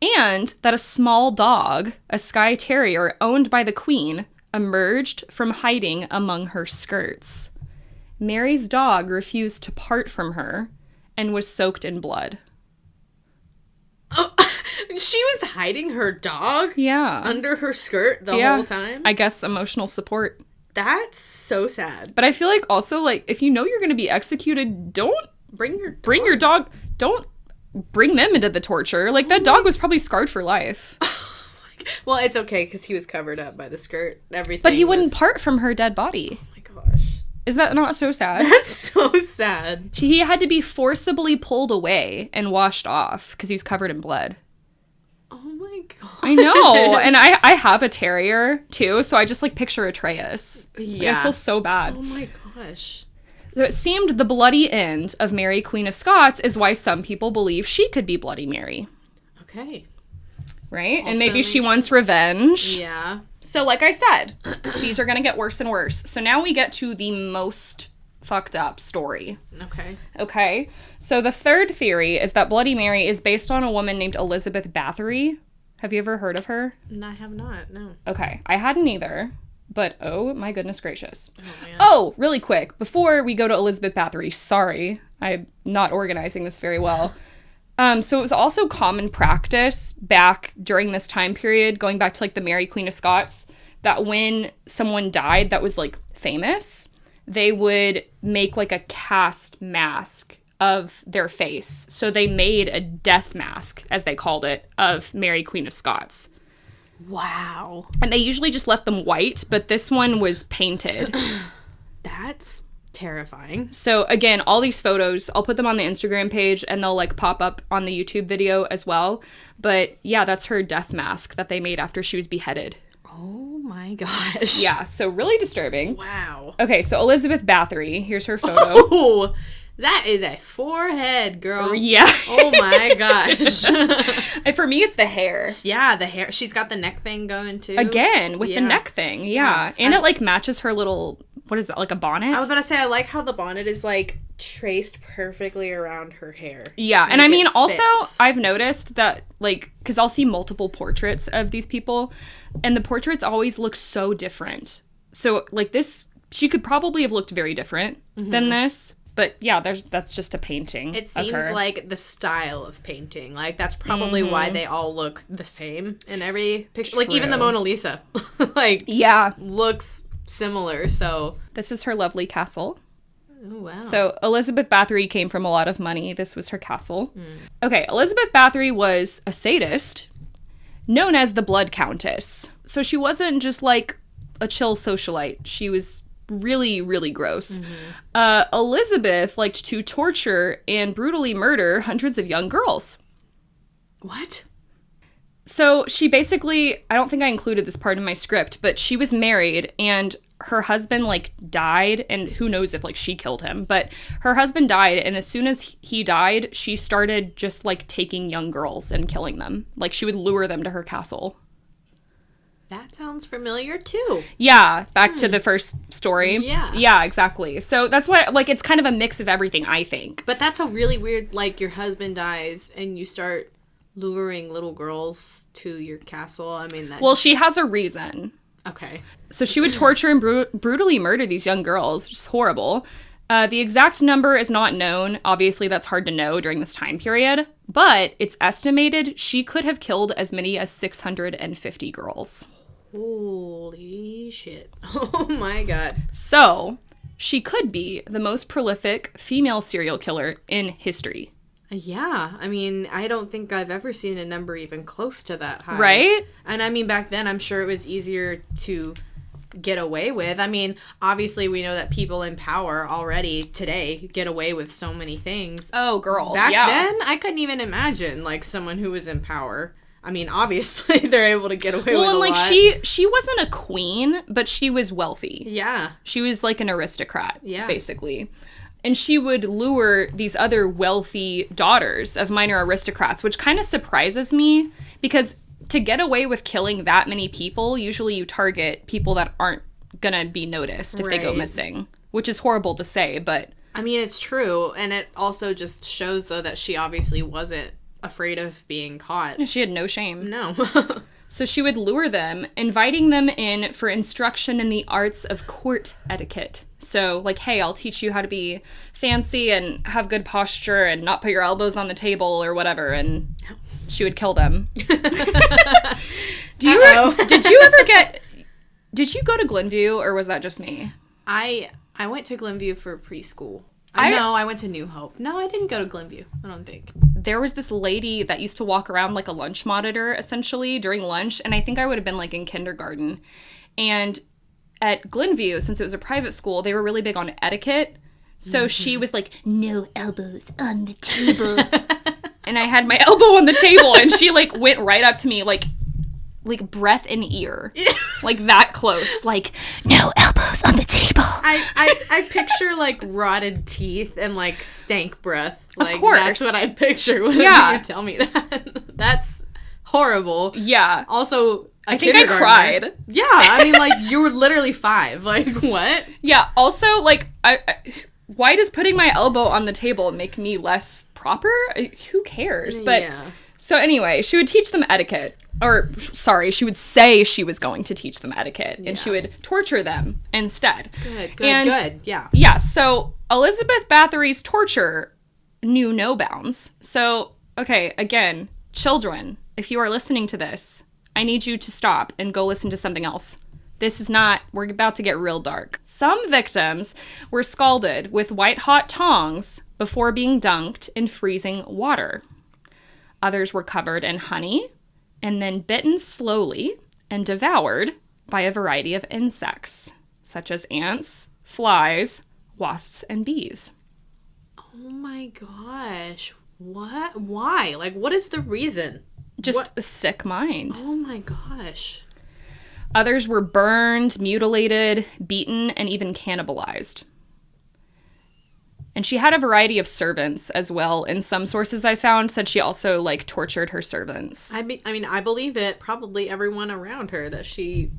and that a small dog, a Skye Terrier owned by the Queen, emerged from hiding among her skirts. Mary's dog refused to part from her and was soaked in blood. Oh, she was hiding her dog? Yeah. Under her skirt the whole time? I guess emotional support. That's so sad. But I feel like also, like, if you know you're going to be executed, don't bring your dog. Don't bring them into the torture. Like, that dog was probably scarred for life. Well, it's okay, because he was covered up by the skirt. Everything. But he wouldn't part from her dead body. Oh my gosh. Is that not so sad? That's so sad. He had to be forcibly pulled away and washed off because he was covered in blood. Oh my god. I know. And I have a terrier, too, so I just, like, picture Atreus. Yeah. Like, I feel so bad. Oh my gosh. So it seemed the bloody end of Mary, Queen of Scots, is why some people believe she could be Bloody Mary. Okay. Right? Also, and maybe she wants revenge. Yeah. So like I said, these are going to get worse and worse. So now we get to the most fucked up story. Okay. So the third theory is that Bloody Mary is based on a woman named Elizabeth Bathory. Have you ever heard of her? No, I have not, no. Okay. I hadn't either. But oh my goodness gracious. Oh, man. Oh, really quick. Before we go to Elizabeth Bathory, sorry. I'm not organizing this very well. So it was also common practice back during this time period, going back to, like, the Mary Queen of Scots, that when someone died that was, like, famous, they would make, like, a cast mask of their face. So they made a death mask, as they called it, of Mary Queen of Scots. Wow. And they usually just left them white, but this one was painted. That's terrifying. So again, all these photos, I'll put them on the Instagram page and they'll, like, pop up on the YouTube video as well. But yeah, that's her death mask that they made after she was beheaded. Oh my gosh. Yeah, so really disturbing. Wow. Okay, so Elizabeth Bathory, here's her photo. Oh, that is a forehead, girl. Yeah. Oh my gosh. And for me, it's the hair. Yeah, the hair. She's got the neck thing going too. Again, with the neck thing. Yeah. And it, like, matches her little, what is that, like a bonnet? I was about to say, I like how the bonnet is, like, traced perfectly around her hair. Yeah, and I mean, also, I've noticed that, like, because I'll see multiple portraits of these people, and the portraits always look so different. So, like, this, she could probably have looked very different than this. But yeah, that's just a painting. It seems like the style of painting. Like, that's probably why they all look the same in every picture. True. Like, even the Mona Lisa. Like, yeah, looks similar, so. This is her lovely castle. Oh, wow. So, Elizabeth Bathory came from a lot of money. This was her castle. Okay, Elizabeth Bathory was a sadist, known as the Blood Countess. So, she wasn't just, like, a chill socialite. She was really, really gross. Elizabeth liked to torture and brutally murder hundreds of young girls. What? So she basically, I don't think I included this part in my script, but she was married and her husband, like, died, and who knows if, like, she killed him, but her husband died, and as soon as he died, she started just, like, taking young girls and killing them. Like, she would lure them to her castle. That sounds familiar, too. Yeah, back to the first story. Yeah. Yeah, exactly. So that's why, like, it's kind of a mix of everything, I think. But that's a really weird, like, your husband dies, and you start luring little girls to your castle. I mean, that she has a reason. Okay. So she would torture and brutally murder these young girls, which is horrible. The exact number is not known. Obviously, that's hard to know during this time period. But it's estimated she could have killed as many as 650 girls. Holy shit. Oh my god. So, she could be the most prolific female serial killer in history. Yeah, I mean, I don't think I've ever seen a number even close to that high. Right? And I mean, back then, I'm sure it was easier to get away with. I mean, obviously, we know that people in power already today get away with so many things. Oh, girl. Back then, I couldn't even imagine, like, someone who was in power. I mean, obviously, they're able to get away with a lot. Well, and, like, she wasn't a queen, but she was wealthy. Yeah. She was, like, an aristocrat, yeah, basically. And she would lure these other wealthy daughters of minor aristocrats, which kind of surprises me, because to get away with killing that many people, usually you target people that aren't gonna be noticed if they go missing, which is horrible to say, but... I mean, it's true, and it also just shows, though, that she obviously wasn't afraid of being caught. She had no shame. No. So she would lure them, inviting them in for instruction in the arts of court etiquette. So, like, hey, I'll teach you how to be fancy and have good posture and not put your elbows on the table or whatever, and she would kill them. Did you ever did you go to Glenview, or was that just me? I went to Glenview for preschool. I went to New Hope. No, I didn't go to Glenview, I don't think. There was this lady that used to walk around like a lunch monitor, essentially, during lunch, and I think I would have been, like, in kindergarten. And at Glenview, since it was a private school, they were really big on etiquette. So she was like, no elbows on the table. And I had my elbow on the table, and she, like, went right up to me, like breath in ear. Like, that close. Like, no elbows on the table. I picture, like, rotted teeth and, like, stank breath. Like, of course. That's what I picture when you tell me that. That's horrible. Yeah. Also, I think I cried. Yeah, I mean, like, you were literally 5. Like, what? Yeah, also, like, why does putting my elbow on the table make me less proper? Who cares? But, yeah. So anyway, she would teach them etiquette. Or, sorry, she would say she was going to teach them etiquette. And she would torture them instead. Good. Yeah. Yeah, so Elizabeth Bathory's torture knew no bounds. So, okay, again, children, if you are listening to this, I need you to stop and go listen to something else. This is not, we're about to get real dark. Some victims were scalded with white-hot tongs before being dunked in freezing water. Others were covered in honey and then bitten slowly and devoured by a variety of insects, such as ants, flies, wasps, and bees. Oh my gosh. What? Why? Like, what is the reason? Just a sick mind. Oh my gosh. Others were burned, mutilated, beaten, and even cannibalized. And she had a variety of servants as well. In some sources I found said she also, like, tortured her servants. I mean, I believe it. Probably everyone around her that she...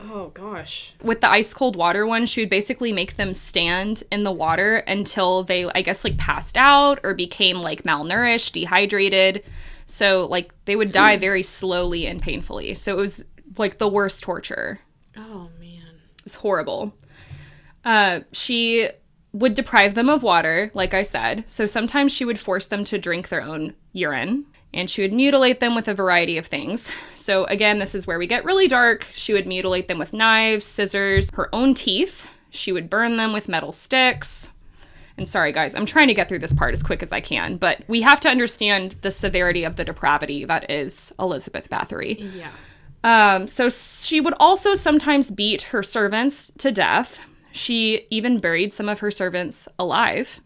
Oh, gosh. With the ice cold water one, she would basically make them stand in the water until they, I guess, like, passed out or became, like, malnourished, dehydrated. So, like, they would die very slowly and painfully. So it was, like, the worst torture. Oh, man. It was horrible. She would deprive them of water, like I said. So sometimes she would force them to drink their own urine. And she would mutilate them with a variety of things. So again, this is where we get really dark. She would mutilate them with knives, scissors, her own teeth. She would burn them with metal sticks. And sorry, guys, I'm trying to get through this part as quick as I can, but we have to understand the severity of the depravity that is Elizabeth Bathory. Yeah. So she would also sometimes beat her servants to death. She even buried some of her servants alive.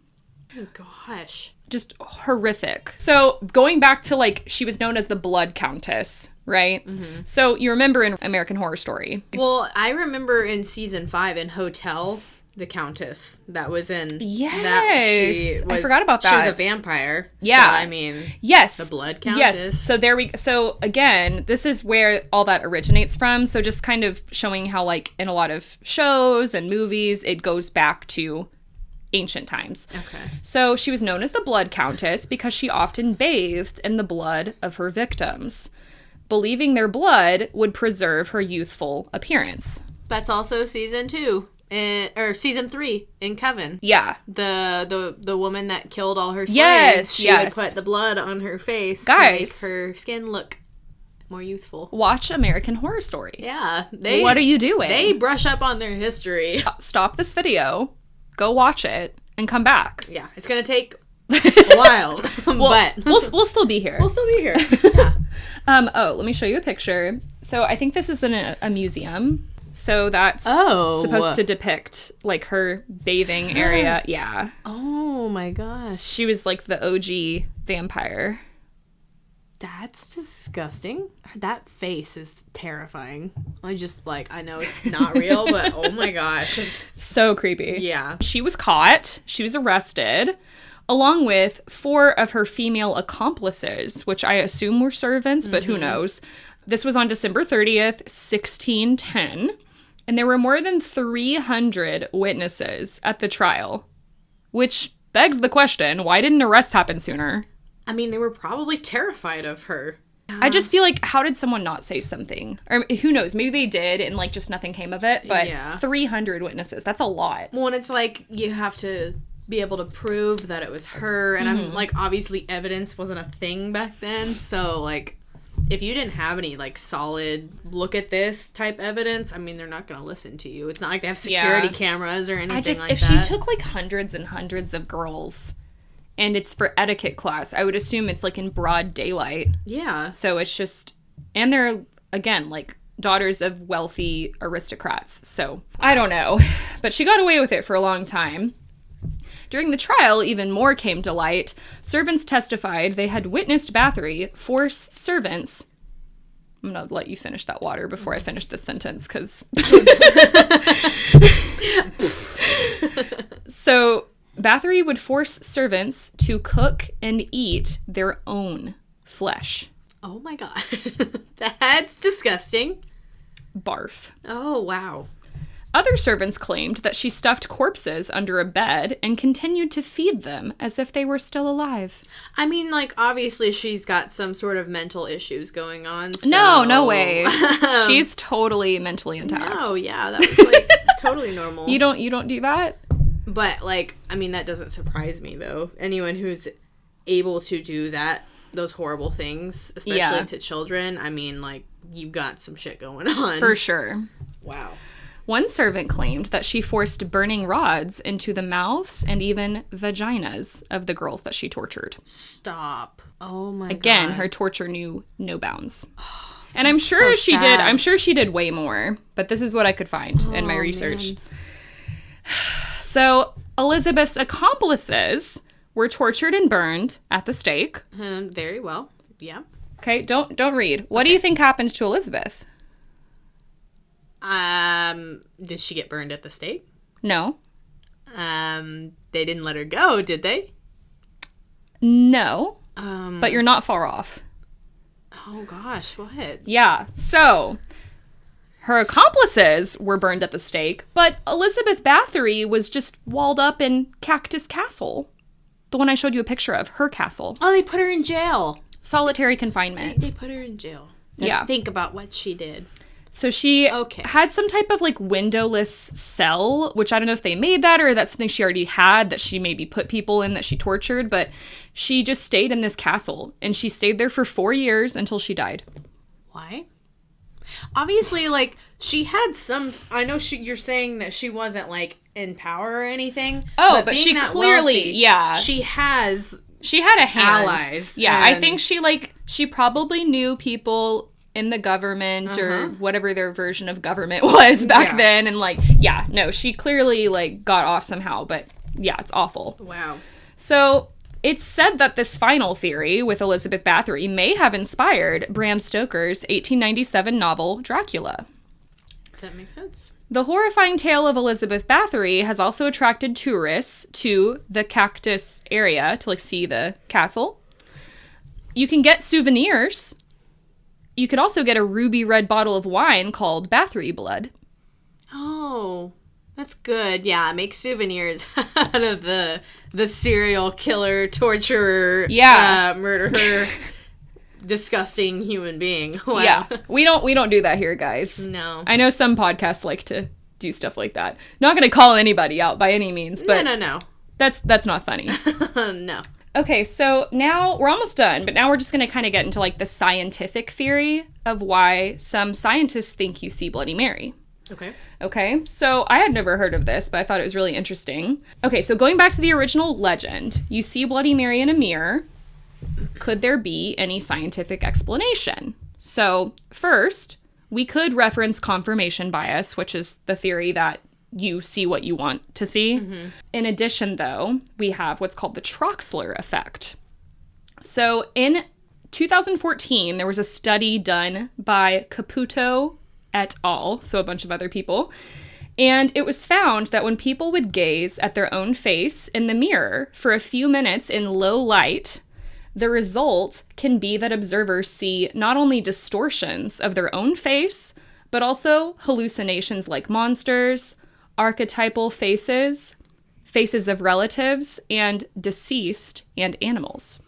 Oh, gosh. just horrific. So going back to, like, she was known as the Blood Countess, right? Mm-hmm. So you remember in American Horror Story. Well, I remember in season 5 in Hotel, the Countess that was in. Yes. I forgot about that. She was a vampire. Yeah. So, I mean. Yes. The Blood Countess. Yes. So again, this is where all that originates from. So just kind of showing how, like, in a lot of shows and movies, it goes back to ancient times. Okay. So she was known as the Blood Countess because she often bathed in the blood of her victims, believing their blood would preserve her youthful appearance. That's also season 2. Or season 3 in Coven. Yeah. The woman that killed all her slaves. Yes, she would put the blood on her face to make her skin look more youthful. Watch American Horror Story. Yeah. What are you doing? They brush up on their history. Stop this video, go watch it, and come back. Yeah. It's going to take a while. But we'll still be here. We'll still be here. Yeah. Let me show you a picture. So I think this is in a museum. So that's supposed to depict, like, her bathing area. Yeah. Oh, my gosh. She was, like, the OG vampire. That's disgusting. That face is terrifying. I know it's not real, but oh my gosh. It's so creepy. Yeah. She was caught. She was arrested, along with 4 of her female accomplices, which I assume were servants, but who knows. This was on December 30th, 1610, and there were more than 300 witnesses at the trial, which begs the question, why didn't arrests happen sooner? I mean, they were probably terrified of her. I just feel like, how did someone not say something? Or who knows, maybe they did and, like, just nothing came of it, but 300 witnesses, that's a lot. Well, and it's like, you have to be able to prove that it was her, and I'm like, obviously evidence wasn't a thing back then, so, like, if you didn't have any, like, solid look at this type evidence, I mean, they're not going to listen to you. It's not like they have security cameras or anything like that. If she took, like, hundreds and hundreds of girls, and it's for etiquette class, I would assume it's, like, in broad daylight. Yeah. So it's just, and they're, again, like, daughters of wealthy aristocrats. So, I don't know. But she got away with it for a long time. During the trial, even more came to light. Servants testified they had witnessed Bathory force servants. I'm going to let you finish that water before I finish this sentence, because... So, Bathory would force servants to cook and eat their own flesh. Oh my god. That's disgusting. Barf. Oh, wow. Other servants claimed that she stuffed corpses under a bed and continued to feed them as if they were still alive. I mean, like, obviously she's got some sort of mental issues going on. So... No way. She's totally mentally intact. No, yeah, that was, like, totally normal. You don't do that? But, like, I mean, that doesn't surprise me, though. Anyone who's able to do that, those horrible things, especially to children, I mean, like, you've got some shit going on. For sure. Wow. One servant claimed that she forced burning rods into the mouths and even vaginas of the girls that she tortured. Stop. Oh my god. Again, her torture knew no bounds. Oh, and I'm sure she did. I'm sure she did way more, but this is what I could find in my research. Man. So, Elizabeth's accomplices were tortured and burned at the stake. Very well. Yeah. Okay, don't read. What do you think happened to Elizabeth? Did she get burned at the stake? No. They didn't let her go, did they? No. But you're not far off. Oh gosh, what? Yeah, so her accomplices were burned at the stake, but Elizabeth Bathory was just walled up in Cactus Castle. The one I showed you a picture of, her castle. Oh, they put her in jail. Solitary confinement. They put her in jail. Let's think about what she did. So she had some type of, like, windowless cell, which I don't know if they made that or that's something she already had that she maybe put people in that she tortured, but she just stayed in this castle, and she stayed there for 4 years until she died. Why? Obviously, like, she had some... I know you're saying that she wasn't, like, in power or anything. Oh, but she clearly, wealthy, she has... She had a hand. Allies. Yeah, I think she probably knew people in the government or whatever their version of government was back then. And, like, she clearly, like, got off somehow. But, yeah, it's awful. Wow. So, It's said that this final theory with Elizabeth Bathory may have inspired Bram Stoker's 1897 novel Dracula. That makes sense. The horrifying tale of Elizabeth Bathory has also attracted tourists to the Cactus area to see the castle. You can get souvenirs. You could also get a ruby red bottle of wine called Bathory Blood. Oh, that's good. Yeah, make souvenirs out of the serial killer, torturer, murderer, disgusting human being. Wow. Yeah, we don't do that here, guys. No. I know some podcasts like to do stuff like that. Not going to call anybody out by any means, but no. That's not funny. No. Okay, so now we're almost done, but now we're just going to kind of get into the scientific theory of why some scientists think you see Bloody Mary. Okay, so I had never heard of this, but I thought it was really interesting. Okay, so going back to the original legend, you see Bloody Mary in a mirror. Could there be any scientific explanation? So first, we could reference confirmation bias, which is the theory that you see what you want to see. Mm-hmm. In addition, though, we have what's called the Troxler effect. So in 2014, there was a study done by Caputo et al., so a bunch of other people, and it was found that when people would gaze at their own face in the mirror for a few minutes in low light, the result can be that observers see not only distortions of their own face, but also hallucinations like monsters, archetypal faces, faces of relatives, and deceased and animals.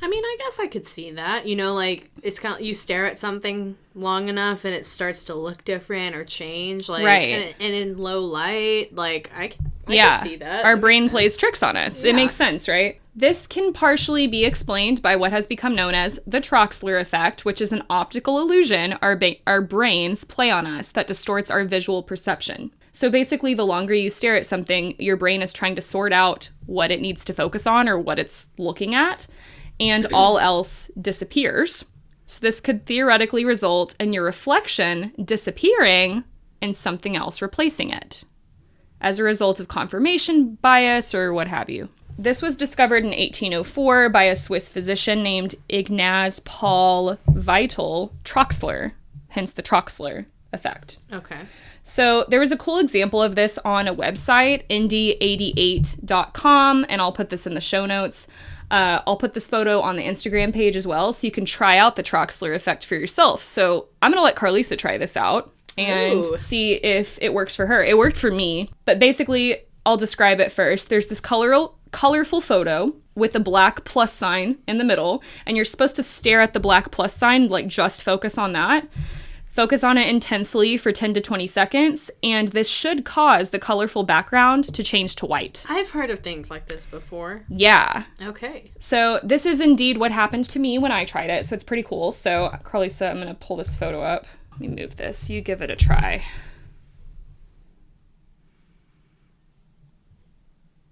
I mean, I guess I could see that. It's kind of, you stare at something long enough and it starts to look different or change. Right. And in low light, I could see that. Our brain plays tricks on us. Yeah. It makes sense, right? This can partially be explained by what has become known as the Troxler effect, which is an optical illusion our brains play on us that distorts our visual perception. So basically, the longer you stare at something, your brain is trying to sort out what it needs to focus on or what it's looking at, and all else disappears. So this could theoretically result in your reflection disappearing and something else replacing it, as a result of confirmation bias or what have you. This was discovered in 1804 by a Swiss physician named Ignaz Paul Vital Troxler, hence the Troxler effect. Okay. So there was a cool example of this on a website, indie88.com, and I'll put this in the show notes. I'll put this photo on the Instagram page as well, so you can try out the Troxler effect for yourself. So I'm going to let Karlisa try this out and see if it works for her. It worked for me, but basically, I'll describe it first. There's this colorful photo with a black plus sign in the middle, and you're supposed to stare at the black plus sign, just focus on that. Focus on it intensely for 10 to 20 seconds, and this should cause the colorful background to change to white. I've heard of things like this before. Yeah. Okay. So this is indeed what happened to me when I tried it, so it's pretty cool. So, Karlisa, I'm going to pull this photo up. Let me move this. You give it a try.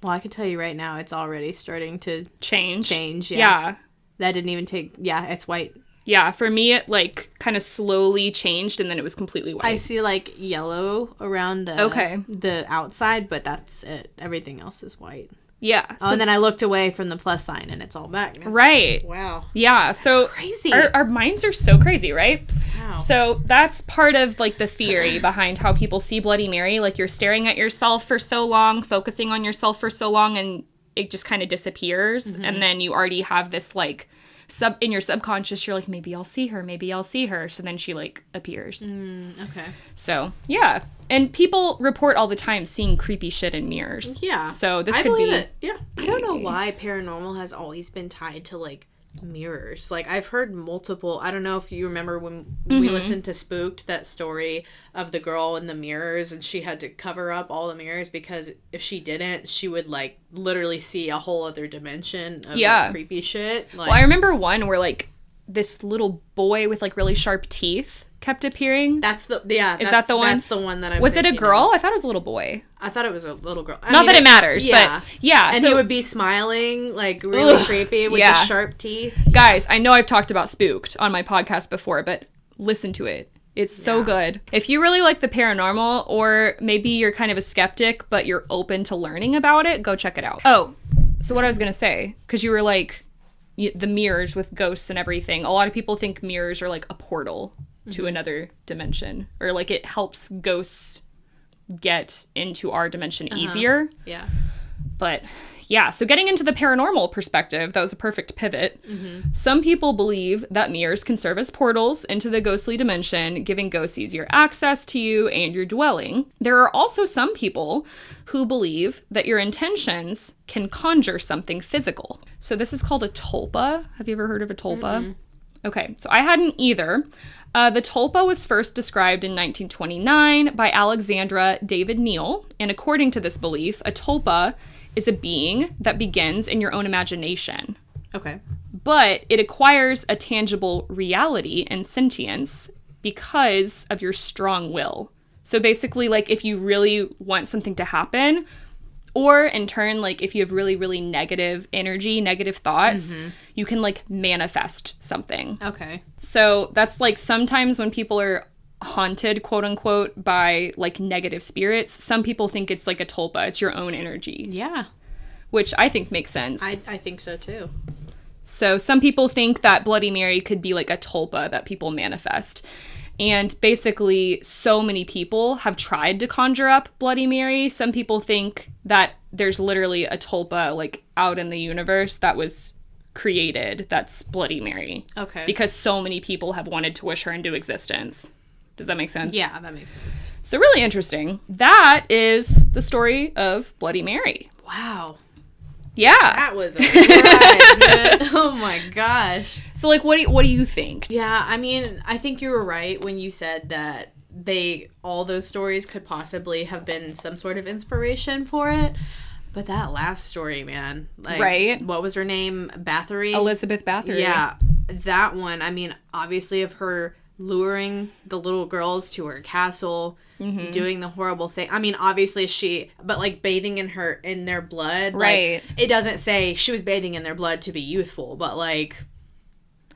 Well, I can tell you right now, it's already starting to change, yeah. That didn't even take, it's white. Yeah, for me, it, kind of slowly changed, and then it was completely white. I see, yellow around the outside, but that's it. Everything else is white. Yeah. And then I looked away from the plus sign, and it's all back now. Right. Wow. Yeah, that's so crazy. Our minds are so crazy, right? Wow. So that's part of, the theory behind how people see Bloody Mary. You're staring at yourself for so long, focusing on yourself for so long, and it just kind of disappears, and then you already have this, in your subconscious, you're maybe I'll see her. So then she appears. Okay. So yeah, and people report all the time seeing creepy shit in mirrors. Yeah. So this I could believe be. It. Yeah. I don't know why paranormal has always been tied to mirrors. I've heard multiple. I don't know if you remember when we listened to Spooked, that story of the girl in the mirrors, and she had to cover up all the mirrors because if she didn't, she would literally see a whole other dimension of creepy shit. Well, I remember one where this little boy with really sharp teeth kept appearing. Is that the one? That's the one that Was it a girl? I thought it was a little boy. I thought it was a little girl. Not that it matters, but yeah. And he would be smiling, really creepy with the sharp teeth. Guys, I know I've talked about Spooked on my podcast before, but listen to it. It's so good. If you really like the paranormal, or maybe you're kind of a skeptic, but you're open to learning about it, go check it out. Oh, So what I was going to say, because you were like, the mirrors with ghosts and everything, a lot of people think mirrors are like a portal to another dimension, or like it helps ghosts get into our dimension easier. Yeah. But yeah, so getting into the paranormal perspective, that was a perfect pivot. Some people believe that mirrors can serve as portals into the ghostly dimension, giving ghosts easier access to you and your dwelling. There are also some people who believe that your intentions can conjure something physical. So this is called a tulpa. Have you ever heard of a tulpa? Okay, so I hadn't either. The tulpa was first described in 1929 by Alexandra David Neal, and according to this belief, a tulpa is a being that begins in your own imagination. Okay. But it acquires a tangible reality and sentience because of your strong will. So basically, like, if you really want something to happen, or in turn, like, if you have really, really negative energy, negative thoughts, you can, like, manifest something. Okay. So that's, like, sometimes when people are haunted, quote unquote, by like negative spirits, some people think it's like a tulpa. It's your own energy. Yeah. Which I think makes sense. I think so too. So some people think that Bloody Mary could be like a tulpa that people manifest. And basically, so many people have tried to conjure up Bloody Mary. Some people think that there's literally a tulpa like out in the universe that was created that's Bloody Mary. Okay. Because so many people have wanted to wish her into existence. Does that make sense? Yeah, that makes sense. So really interesting. That is the story of Bloody Mary. Wow. Yeah. That was a ride. Oh my gosh. So like what do you think? Yeah, I mean, I think you were right when you said that all those stories could possibly have been some sort of inspiration for it. But that last story, man. Like, right. What was her name? Bathory? Elizabeth Bathory. Yeah. That one, I mean, obviously of her luring the little girls to her castle, doing the horrible thing. I mean, obviously but like bathing in their blood. Right. Like, it doesn't say she was bathing in their blood to be youthful, but like,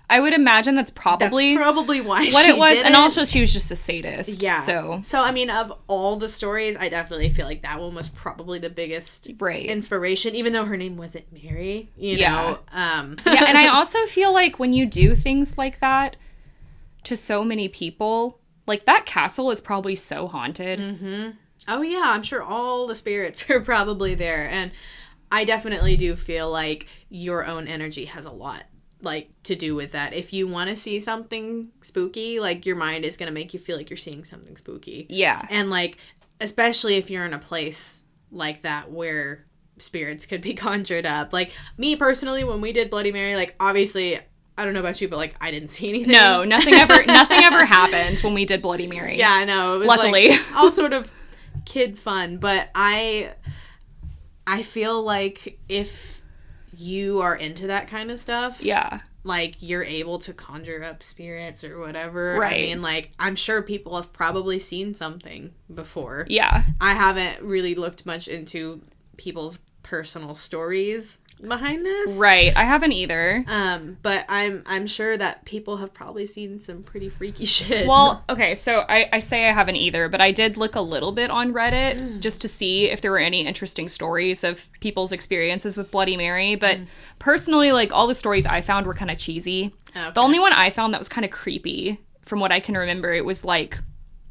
I would imagine that's probably why what she it was. did And it. also she was just a sadist. Yeah. So I mean, of all the stories, I definitely feel like that one was probably the biggest inspiration, even though her name wasn't Mary, you know. Yeah, and I also feel like when you do things like that to so many people, like that castle is probably so haunted. Oh yeah, I'm sure all the spirits are probably there, and I definitely do feel like your own energy has a lot like to do with that. If you want to see something spooky, like your mind is going to make you feel like you're seeing something spooky. Yeah. And like, especially if you're in a place like that where spirits could be conjured up. Like me personally, when we did Bloody Mary, like obviously, I don't know about you, but like I didn't see anything. No, nothing ever happened when we did Bloody Mary. Yeah, I know. It was luckily like all sort of kid fun, but I feel like if you are into that kind of stuff, yeah, like you're able to conjure up spirits or whatever. Right. I mean, like I'm sure people have probably seen something before. Yeah. I haven't really looked much into people's personal stories behind this. Right. I haven't either. But I'm sure that people have probably seen some pretty freaky shit. Well, okay, so I say I haven't either, but I did look a little bit on Reddit just to see if there were any interesting stories of people's experiences with Bloody Mary, but personally, like, all the stories I found were kind of cheesy. Okay. The only one I found that was kind of creepy, from what I can remember, it was like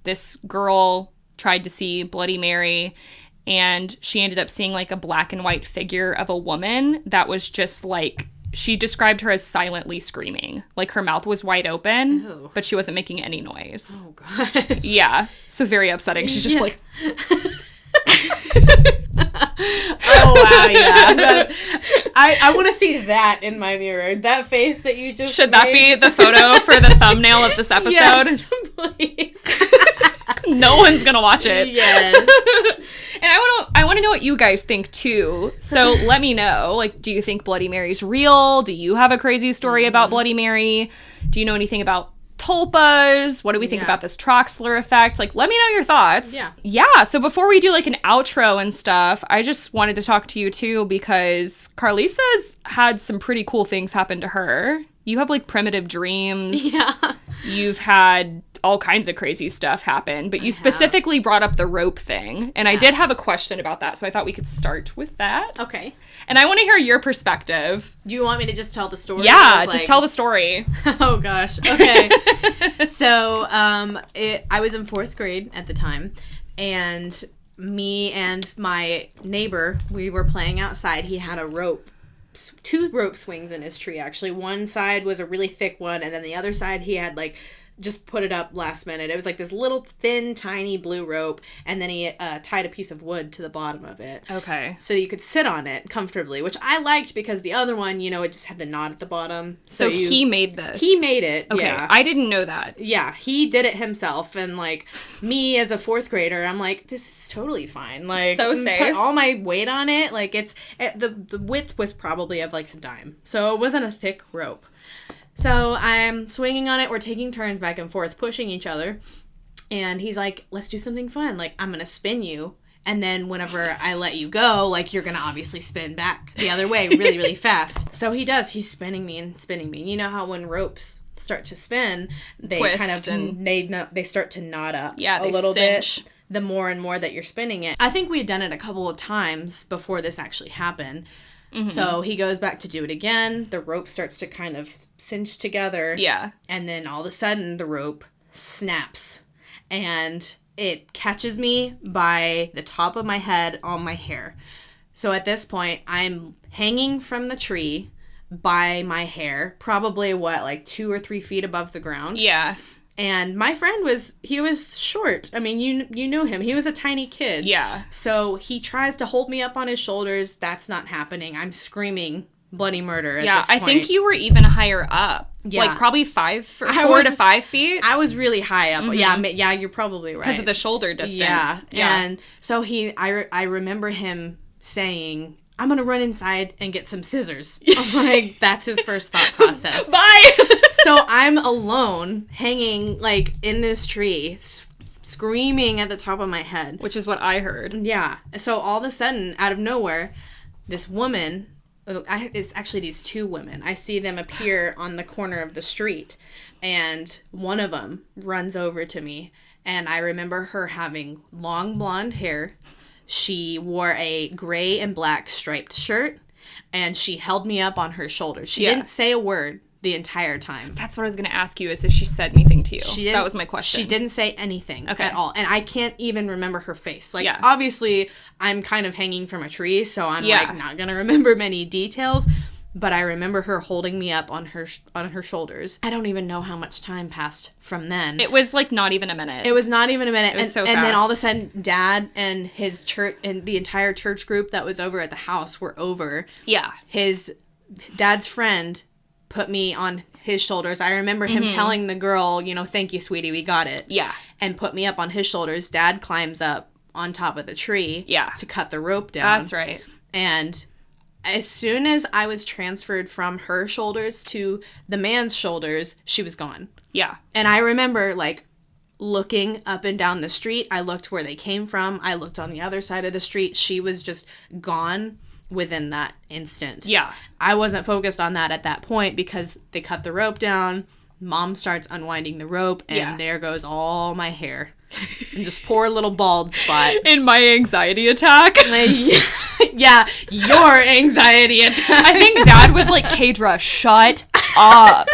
this girl tried to see Bloody Mary, and she ended up seeing, like, a black and white figure of a woman that was just, like, she described her as silently screaming. Like, her mouth was wide open, but she wasn't making any noise. Oh, gosh. Yeah. So very upsetting. She's just like... Oh, wow, yeah. I want to see that in my mirror. That face that you just Should that be the photo for the thumbnail of this episode? Yes, please. No one's gonna watch it. Yes. And I want to know what you guys think too. So let me know. Like, do you think Bloody Mary's real? Do you have a crazy story about Bloody Mary? Do you know anything about tulpas? What do we think about this Troxler effect? Like, let me know your thoughts. Yeah. So before we do like an outro and stuff, I just wanted to talk to you too, because Karlisa's had some pretty cool things happen to her. You have like primitive dreams. Yeah. You've had all kinds of crazy stuff happen, but you specifically brought up the rope thing, and I did have a question about that, so I thought we could start with that. Okay. And I want to hear your perspective. Do you want me to just tell the story? Yeah, just tell the story. Oh, gosh. Okay. So, I was in 4th grade at the time, and me and my neighbor, we were playing outside. He had a rope. 2 rope swings in his tree, actually. One side was a really thick one, and then the other side he had, like, just put it up last minute. It was like this little thin, tiny blue rope, and then he tied a piece of wood to the bottom of it. Okay. So you could sit on it comfortably, which I liked because the other one, you know, it just had the knot at the bottom. So he made this? He made it, okay. Yeah. I didn't know that. Yeah, he did it himself, and, like, me as a 4th grader, I'm like, this is totally fine. Like, so safe. Put all my weight on it. Like, the width was probably of, like, a dime. So it wasn't a thick rope. So I'm swinging on it. We're taking turns back and forth, pushing each other. And he's like, let's do something fun. Like, I'm going to spin you. And then whenever I let you go, like, you're going to obviously spin back the other way really, really fast. So he does. He's spinning me and spinning me. You know how when ropes start to spin, they twist they start to knot up a little cinch. bit. The more and more that you're spinning it. I think we had done it a couple of times before this actually happened. Mm-hmm. So he goes back to do it again. The rope starts to kind of cinch together. Yeah. And then all of a sudden the rope snaps. And it catches me by the top of my head on my hair. So at this point, I'm hanging from the tree by my hair. Probably, 2 or 3 feet above the ground? Yeah. And my friend was short. I mean, you knew him. He was a tiny kid. Yeah. So he tries to hold me up on his shoulders. That's not happening. I'm screaming bloody murder at this point. I think you were even higher up. Yeah. Like, probably 4 to 5 feet. I was really high up. Mm-hmm. Yeah, you're probably right. Because of the shoulder distance. Yeah. And so I remember him saying, I'm going to run inside and get some scissors. I'm like, that's his first thought process. Bye! So I'm alone, hanging, like, in this tree, screaming at the top of my head. Which is what I heard. Yeah. So all of a sudden, out of nowhere, this woman, it's actually these 2 women, I see them appear on the corner of the street. And one of them runs over to me. And I remember her having long blonde hair. She wore a gray and black striped shirt. And she held me up on her shoulders. She didn't say a word the entire time. That's what I was going to ask you, is if she said anything to you. That was my question. She didn't say anything at all. And I can't even remember her face. Like, yeah. Obviously, I'm kind of hanging from a tree, so I'm, like, not going to remember many details. But I remember her holding me up on her shoulders. I don't even know how much time passed from then. It was, like, not even a minute. It was not even a minute. It was so fast. And then all of a sudden, Dad and his church, and the entire church group that was over at the house were over. Yeah. His dad's friend put me on his shoulders. I remember him telling the girl, thank you, sweetie, we got it. Yeah. And put me up on his shoulders. Dad climbs up on top of the tree. Yeah. To cut the rope down. That's right. And as soon as I was transferred from her shoulders to the man's shoulders, she was gone. Yeah. And I remember, like, looking up and down the street. I looked where they came from. I looked on the other side of the street. She was just gone within that instant. Yeah. I wasn't focused on that at that point because they cut the rope down. Mom starts unwinding the rope, and there goes all my hair. And just poor little bald spot. In my anxiety attack. Yeah, your anxiety attack. I think Dad was like, Kaydra, shut up.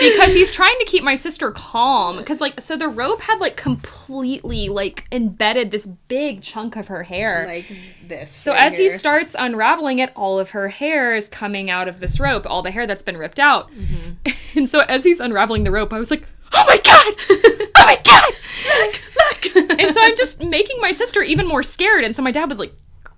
Because he's trying to keep my sister calm. Because, like, so the rope had, like, completely, like, embedded this big chunk of her hair. Like this. So as he starts unraveling it, all of her hair is coming out of this rope. All the hair that's been ripped out. Mm-hmm. And so as he's unraveling the rope, I was like, oh my God! Oh my God! Look! And so I'm just making my sister even more scared. And so my dad was like,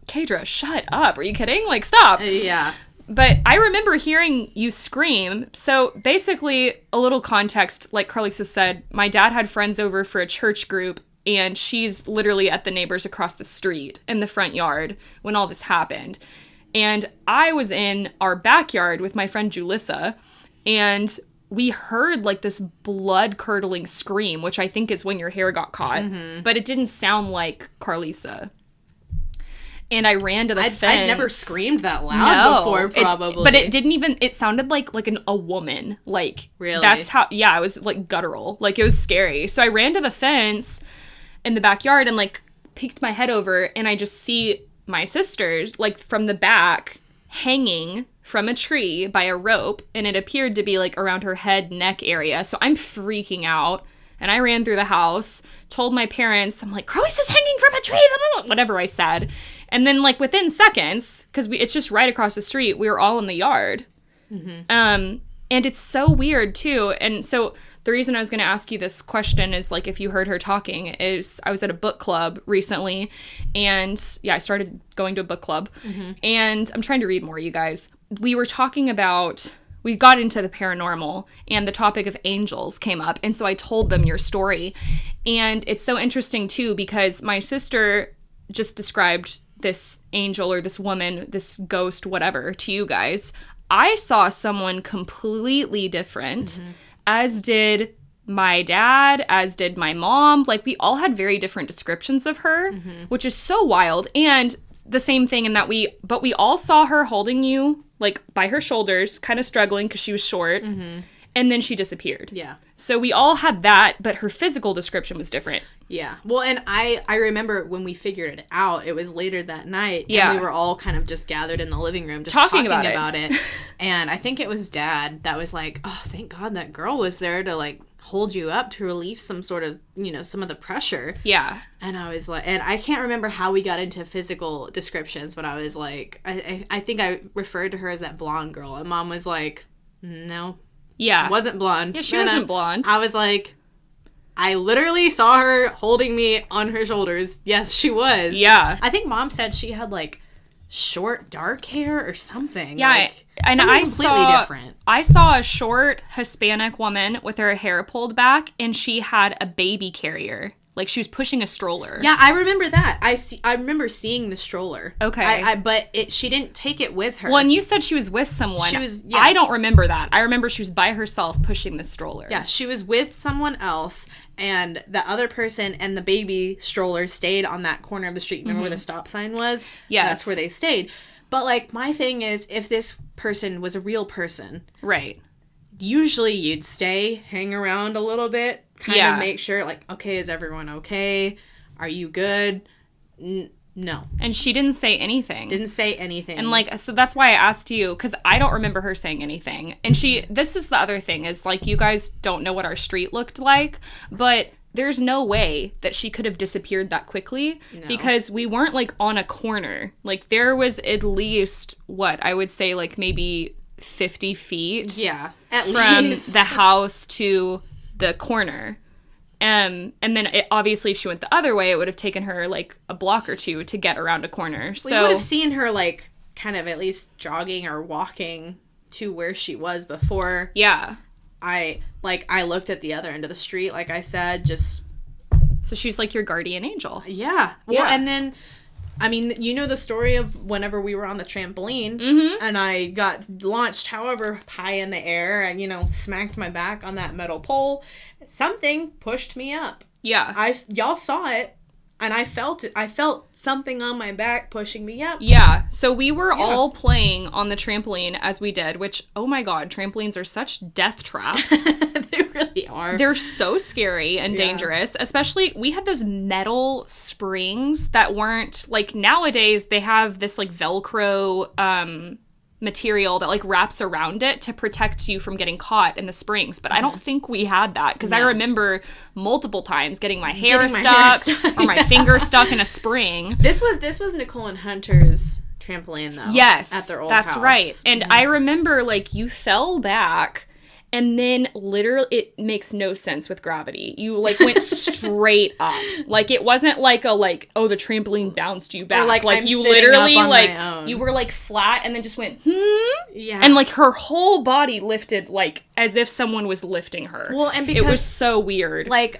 Kaydra, shut up. Are you kidding? Like, stop. Yeah. But I remember hearing you scream. So basically, a little context, like Karlisa said, my dad had friends over for a church group, and she's literally at the neighbors across the street in the front yard when all this happened. And I was in our backyard with my friend Julissa, and we heard, like, this blood-curdling scream, which I think is when your hair got caught. Mm-hmm. But it didn't sound like Karlisa. And I ran to the fence. I'd never screamed that loud before, probably. But it didn't even, it sounded like a woman. Like, really? That's how, yeah, it was like guttural. Like, it was scary. So I ran to the fence in the backyard and like peeked my head over, and I just see my sisters, like, from the back, hanging from a tree by a rope, and it appeared to be like around her head, neck area. So I'm freaking out. And I ran through the house, told my parents, I'm like, Karlisa's hanging from a tree, blah, blah, blah, whatever I said. And then, like, within seconds, because it's just right across the street, we were all in the yard. Mm-hmm. And it's so weird, too. And so the reason I was going to ask you this question is, like, if you heard her talking, is I was at a book club recently. And, yeah, I started going to a book club. Mm-hmm. And I'm trying to read more, you guys. We were talking about... We got into the paranormal, and the topic of angels came up, and so I told them your story. And it's so interesting, too, because my sister just described this angel or this woman, this ghost, whatever, to you guys. I saw someone completely different, as did my dad, as did my mom. Like, we all had very different descriptions of her, which is so wild. And the same thing in that we all saw her holding you, like, by her shoulders, kind of struggling because she was short, and then she disappeared. Yeah. So we all had that, but her physical description was different. Yeah. Well, and I remember when we figured it out, it was later that night, and we were all kind of just gathered in the living room just talking about it. And I think it was Dad that was like, oh, thank God that girl was there to, like, hold you up to relieve some sort of, you know, some of the pressure. Yeah. And I was like, and I can't remember how we got into physical descriptions, but I was like, I think I referred to her as that blonde girl, and Mom was like, no. Yeah. Wasn't blonde. Yeah, she wasn't blonde. I was like, I literally saw her holding me on her shoulders. Yes, she was. Yeah. I think Mom said she had, like, short, dark hair or something. Yeah, like, and I saw a short Hispanic woman with her hair pulled back, and she had a baby carrier. Like, she was pushing a stroller. Yeah, I remember that. I remember seeing the stroller. Okay. But she didn't take it with her. Well, and you said she was with someone. She was, yeah. I don't remember that. I remember she was by herself pushing the stroller. Yeah, she was with someone else, and the other person and the baby stroller stayed on that corner of the street. Remember where the stop sign was? Yes. That's where they stayed. But, like, my thing is, if this person was a real person... Right. Usually you'd stay, hang around a little bit, kind of make sure, like, okay, is everyone okay? Are you good? No. And she didn't say anything. Didn't say anything. And, like, so that's why I asked you, because I don't remember her saying anything. And this is the other thing, is, like, you guys don't know what our street looked like, but... There's no way that she could have disappeared that quickly because we weren't, like, on a corner. Like, there was at least, I would say, like, maybe 50 feet. Yeah, from the house to the corner. And then, obviously, if she went the other way, it would have taken her, like, a block or two to get around a corner. So we would have seen her, like, kind of at least jogging or walking to where she was before. Yeah. I looked at the other end of the street, like I said, just... So she's like your guardian angel. Yeah. Well, and then, I mean, you know the story of whenever we were on the trampoline, and I got launched however high in the air, and, you know, smacked my back on that metal pole. Something pushed me up. Yeah. Y'all saw it. And I felt it. I felt something on my back pushing me up. Yeah. So we were all playing on the trampoline as we did, which, oh my God, trampolines are such death traps. They really are. They're so scary and dangerous. Especially, we had those metal springs that weren't, like, nowadays they have this, like, Velcro material that, like, wraps around it to protect you from getting caught in the springs, but I don't think we had that because I remember multiple times getting my hair stuck or my finger stuck in a spring. This was Nicole and Hunter's trampoline, though. Yes, at their old house. That's right. And I remember, like, you fell back. And then, literally, it makes no sense with gravity. You, like, went straight up. Like, it wasn't like oh, the trampoline bounced you back. Or like you literally, like, you were, like, flat and then just went, Yeah. And, like, her whole body lifted, like, as if someone was lifting her. Well, and because... It was so weird. Like,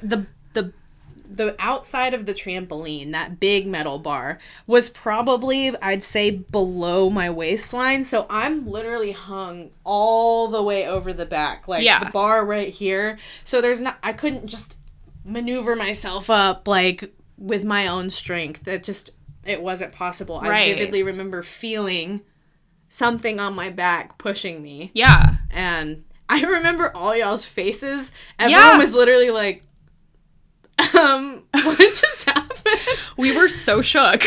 the outside of the trampoline, that big metal bar, was probably, I'd say, below my waistline. So I'm literally hung all the way over the back. Like, the bar right here. So I couldn't just maneuver myself up, like, with my own strength. it wasn't possible. Right. I vividly remember feeling something on my back pushing me. Yeah. And I remember all y'all's faces. Everyone was literally like, what just happened? We were so shook.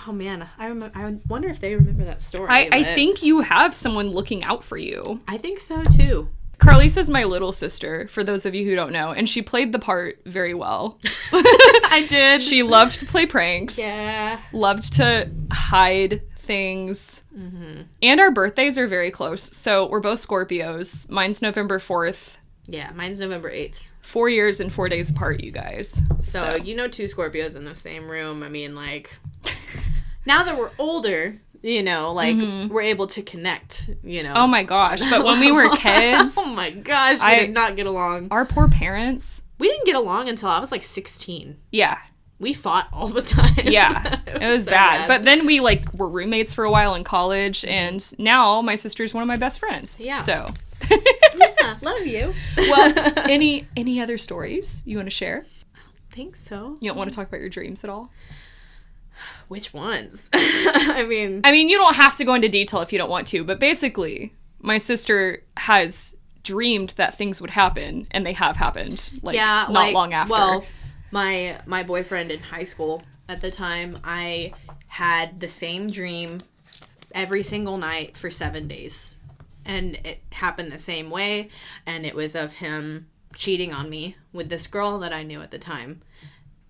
Oh man, I wonder if they remember that story. I think you have someone looking out for you. I think so too. Karlisa's my little sister, for those of you who don't know, and she played the part very well. I did. She loved to play pranks. Yeah. Loved to hide things. Mm-hmm. And our birthdays are very close. So we're both Scorpios. Mine's November 4th. Yeah, mine's November 8th. 4 years and 4 days apart, you guys. So, you know, 2 Scorpios in the same room. I mean, like, now that we're older, you know, like, we're able to connect, you know. Oh my gosh. But when we were kids. Oh my gosh, we did not get along. Our poor parents. We didn't get along until I was like 16. Yeah. We fought all the time. Yeah. it was so bad. But then we, like, were roommates for a while in college, and now my sister's one of my best friends. Yeah. So. Yeah, love you. Well, any other stories you want to share? I don't think so. You don't want to talk about your dreams at all? Which ones? I mean, you don't have to go into detail if you don't want to, but basically, my sister has dreamed that things would happen, and they have happened, not long after. Well, my boyfriend in high school at the time, I had the same dream every single night for 7 days. And it happened the same way, and it was of him cheating on me with this girl that I knew at the time.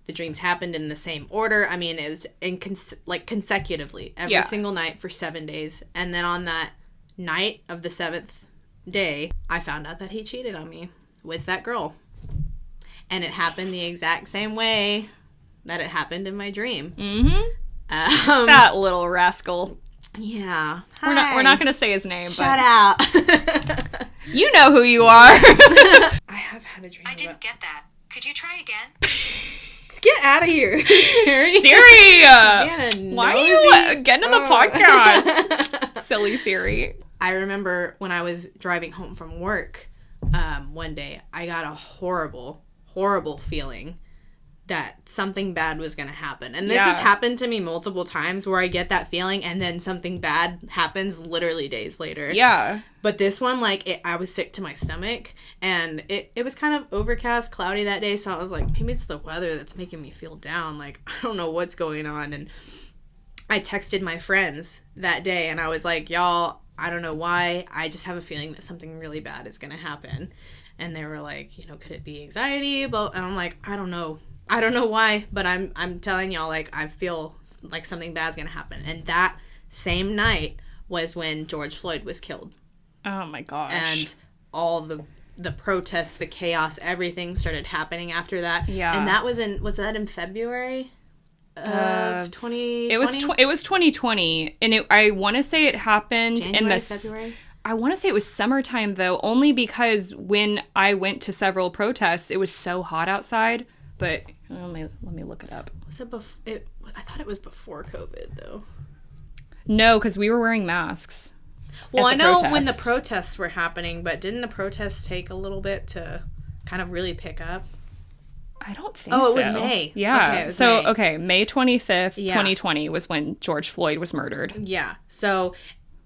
The dreams happened in the same order. I mean, it was consecutively every single night for 7 days. And then on that night of the 7th day, I found out that he cheated on me with that girl. And it happened the exact same way that it happened in my dream. Mm-hmm. That little rascal. Yeah. We're not going to say his name. Shout out. You know who you are. I have had a dream. I didn't get that. Could you try again? Get out of here, Siri. Siri! Man, why are you getting in the podcast? Silly Siri. I remember when I was driving home from work one day, I got a horrible, horrible feeling that something bad was going to happen. And this has happened to me multiple times where I get that feeling and then something bad happens literally days later. Yeah. But this one, I was sick to my stomach, and it was kind of overcast, cloudy that day, so I was like, maybe it's the weather that's making me feel down. Like, I don't know what's going on. And I texted my friends that day, and I was like, y'all, I don't know why. I just have a feeling that something really bad is going to happen. And they were like, you know, could it be anxiety? And I'm like, I don't know. I don't know why, but I'm telling y'all, like, I feel like something bad's gonna happen. And that same night was when George Floyd was killed. Oh my gosh. And all the protests, the chaos, everything started happening after that. Yeah. And that was that in February of 2020? It was 2020, and I want to say it happened January, February? I want to say it was summertime, though, only because when I went to several protests, it was so hot outside. But let me look it up. Was it I thought it was before COVID, though. No, because we were wearing masks. Well, I know when the protests were happening, but didn't the protests take a little bit to kind of really pick up? I don't think so. Oh, it was May. Yeah. Okay, May 25th, 2020 was when George Floyd was murdered. Yeah. So,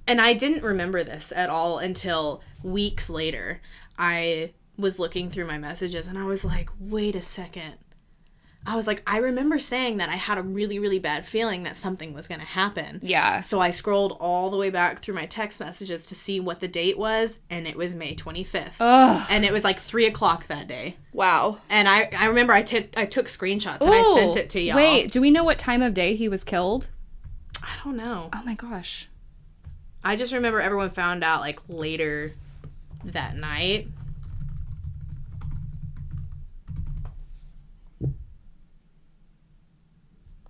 and I didn't remember this at all until weeks later. I was looking through my messages, and I was like, wait a second. I remember saying that I had a really, really bad feeling that something was going to happen. Yeah. So I scrolled all the way back through my text messages to see what the date was, and it was May 25th. Ugh. And it was like 3 o'clock that day. Wow. And I remember I took screenshots, and I sent it to y'all. Wait, do we know what time of day he was killed? I don't know. Oh my gosh. I just remember everyone found out, like, later that night.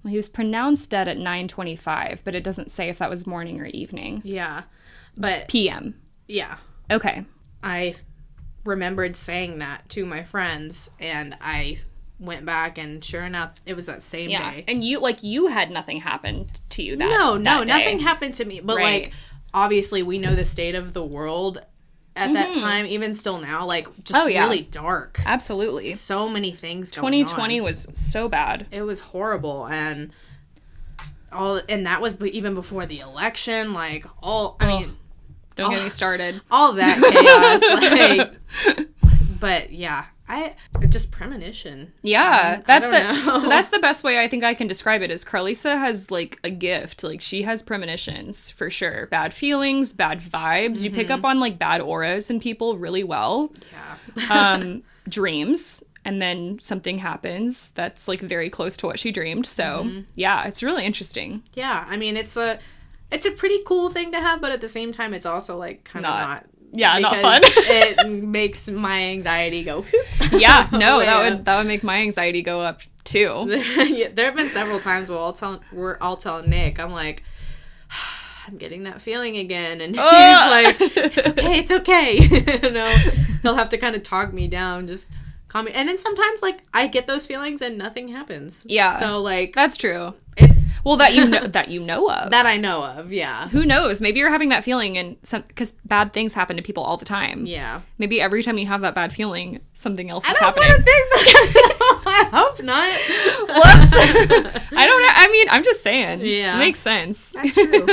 Well, he was pronounced dead at 9:25, but it doesn't say if that was morning or evening. Yeah. But PM. Yeah. Okay. I remembered saying that to my friends, and I went back, and sure enough, it was that same day. And you had nothing happen to you that No, day. nothing happened to me. But, like, obviously, we know the state of the world at that time, even still now, like, just really dark. Absolutely. So many things going on. 2020 was so bad. It was horrible, and and that was even before the election, like, don't get me started. All that chaos, like, but yeah, just premonition. Yeah, that's the best way I think I can describe it is Karlisa has, like, a gift. Like, she has premonitions, for sure. Bad feelings, bad vibes. You pick up on, like, bad auras in people really well. Yeah. Dreams. And then something happens that's, like, very close to what she dreamed. So, yeah, it's really interesting. Yeah, I mean, it's a pretty cool thing to have, but at the same time, it's also, like, kind of not. Yeah, not fun. It makes my anxiety go. Yeah, no, that would make my anxiety go up too. Yeah, there have been several times where I'll tell Nick, I'm like, I'm getting that feeling again, and he's like, it's okay. He'll have to kind of talk me down, just calm me. And then sometimes, like, I get those feelings and nothing happens. Yeah, so, like, that's true. It's that you know of. That I know of, yeah. Who knows? Maybe you're having that feeling, and because bad things happen to people all the time. Yeah. Maybe every time you have that bad feeling, something else is happening. I hope not. Whoops. I don't know. I mean, I'm just saying. Yeah. It makes sense. That's true.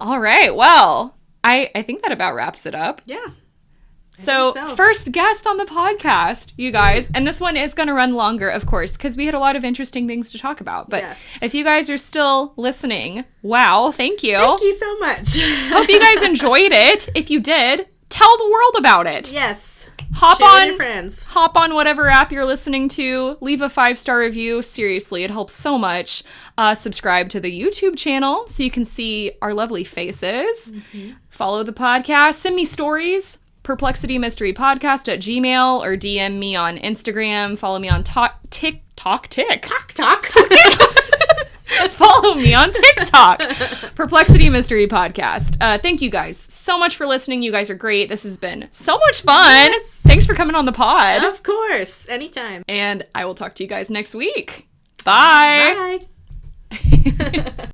All right. Well, I think that about wraps it up. Yeah. So, first guest on the podcast, you guys, and this one is going to run longer, of course, because we had a lot of interesting things to talk about. But if you guys are still listening, wow, thank you. Thank you so much. Hope you guys enjoyed it. If you did, tell the world about it. Yes. Share with your friends. Hop on whatever app you're listening to. Leave a 5-star review. Seriously, it helps so much. Subscribe to the YouTube channel so you can see our lovely faces. Follow the podcast. Send me stories. Perplexity Mystery Podcast at Gmail, or DM me on Instagram. Follow me on TikTok. Follow me on TikTok. Perplexity Mystery Podcast. Thank you guys so much for listening. You guys are great. This has been so much fun. Yes. Thanks for coming on the pod. Of course. Anytime. And I will talk to you guys next week. Bye. Bye.